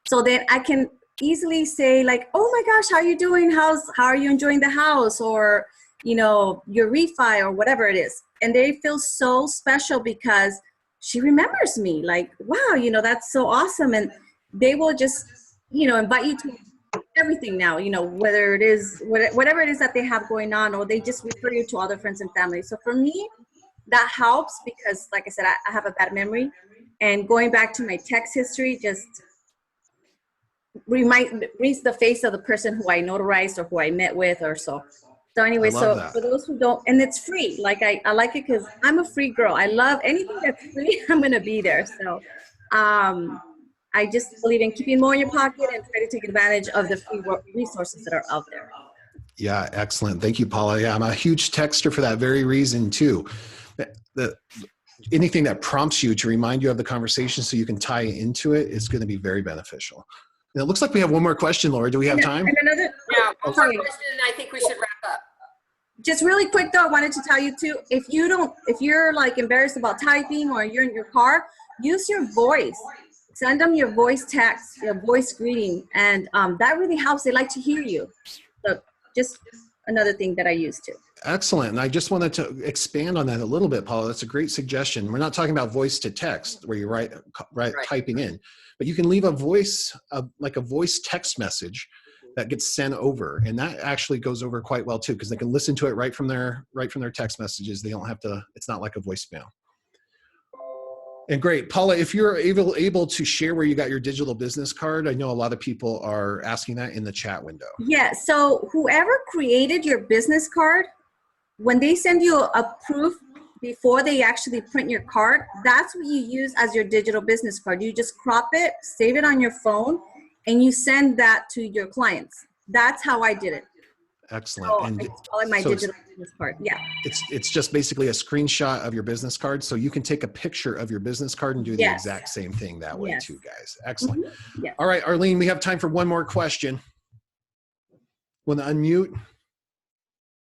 So then I can easily say like, oh my gosh, how are you doing? How are you enjoying the house? Or, you know, your refi or whatever it is. And they feel so special because she remembers me. Like, wow, you know, that's so awesome. And they will just, you know, invite you to everything now, you know, whether it is, whatever it is that they have going on, or they just refer you to other friends and family. So for me, that helps because, like I said, I have a bad memory. And going back to my text history just reads the face of the person who I notarized or who I met with or so. So anyway, so that. for those who don't, and it's free. Like I like it because I'm a free girl. I love anything that's free. I'm gonna be there. So I just believe in keeping more in your pocket and try to take advantage of the free resources that are out there. Yeah, excellent. Thank you, Paula. Yeah, I'm a huge texter for that very reason too. Anything that prompts you to remind you of the conversation so you can tie into it is going to be very beneficial. And it looks like we have one more question, Laura. Do we have time? And another, Yeah, one more question, and I think we should wrap up. just really quick though, I wanted to tell you too, if you're like embarrassed about typing or you're in your car, use your voice. Send them your voice text, your voice greeting, and that really helps. They like to hear you. So just another thing that I use too. Excellent. And I just wanted to expand on that a little bit, Paula. That's a great suggestion. We're not talking about voice to text where you write typing in, but you can leave a voice, like a voice text message that gets sent over. And that actually goes over quite well too, because they can listen to it right from their text messages. They don't have to, it's not like a voicemail. And great. Paula, if you're able to share where you got your digital business card, I know a lot of people are asking that in the chat window. Yeah, so whoever created your business card, when they send you a proof before they actually print your card, that's what you use as your digital business card. You just crop it, save it on your phone, and you send that to your clients. That's how I did it. Excellent. So And it's calling my digital business card. Yeah. It's just basically a screenshot of your business card. So you can take a picture of your business card and do the exact same thing that way too, guys. Excellent. Mm-hmm. Yeah. All right, Arlene, we have time for one more question. Want to unmute?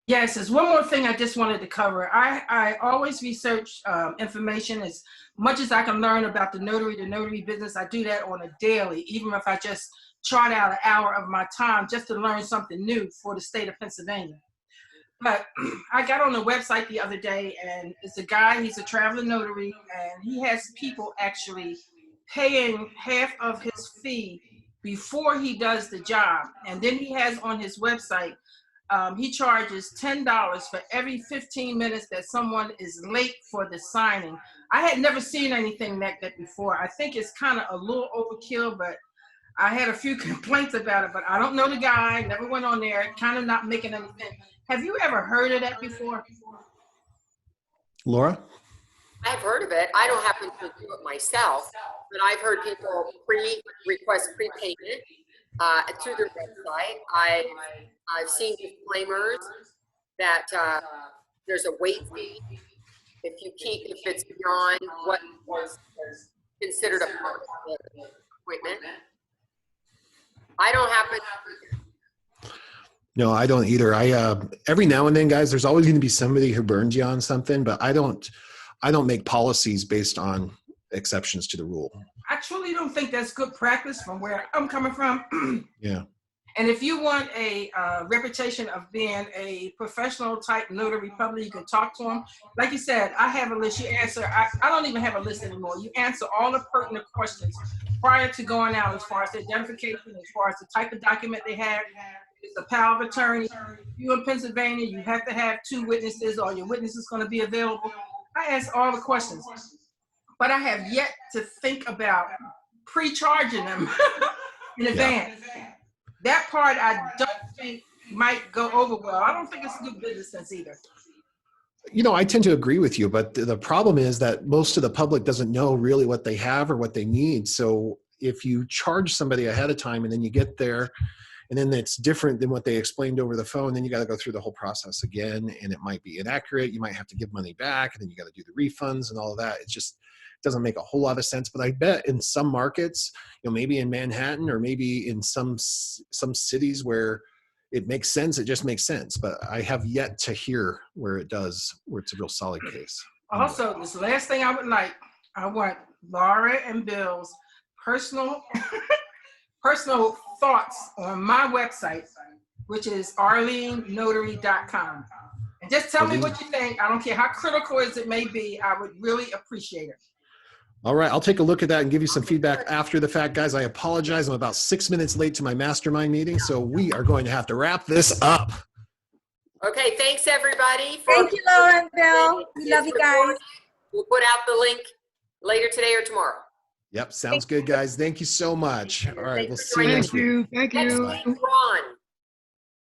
Yes, there's one more thing I just wanted to cover. I always research information as much as I can learn about the notary business. I do that on a daily, even if I just chart out an hour of my time just to learn something new for the state of Pennsylvania. But I got on the website the other day, and it's a guy, he's a traveling notary, and he has people actually paying half of his fee before he does the job. And then he has on his website, he charges $10 for every 15 minutes that someone is late for the signing. I had never seen anything like that before. I think it's kind of a little overkill, but I had a few complaints about it, but I don't know the guy, never went on there, kind of not making anything. Have you ever heard of that before? Laura? I've heard of it. I don't happen to do it myself, but I've heard people request prepayment through their website. I've seen disclaimers that there's a wait fee if it's beyond what was considered a part of the appointment. I don't happen to. No, I don't either. Every now and then, guys, there's always going to be somebody who burns you on something, but I don't make policies based on exceptions to the rule. I truly don't think that's good practice from where I'm coming from. Yeah. And if you want a reputation of being a professional type notary public, you can talk to them. Like you said, I have a list. You answer. I don't even have a list anymore. You answer all the pertinent questions prior to going out, as far as the identification, as far as the type of document they have. It's a power of attorney. If you're in Pennsylvania, you have to have 2 witnesses, or your witness is going to be available. I ask all the questions, but I have yet to think about pre-charging them in advance. That part I don't think might go over well. I don't think it's good business sense either. You know, I tend to agree with you, but the problem is that most of the public doesn't know really what they have or what they need. So if you charge somebody ahead of time and then you get there and then it's different than what they explained over the phone, then you got to go through the whole process again, and it might be inaccurate. You might have to give money back, and then you got to do the refunds and all of that. It just doesn't make a whole lot of sense. But I bet in some markets, you know, maybe in Manhattan or maybe in some cities where it makes sense, it just makes sense. But I have yet to hear where it does, where it's a real solid case. Also, this last thing I would like, I want Laura and Bill's personal thoughts on my website, which is arlenenotary.com. And just tell me what you think. I don't care how critical as it may be. I would really appreciate it. All right, I'll take a look at that and give you some feedback after the fact, guys. I apologize. I'm about 6 minutes late to my mastermind meeting, so we are going to have to wrap this up. Okay, thanks everybody. Thank you, Laura and Bill. We love you guys. We'll put out the link later today or tomorrow. Yep, sounds good, guys. Thank you so much. All right, we'll see you next week. Thank you. Next week, Ron.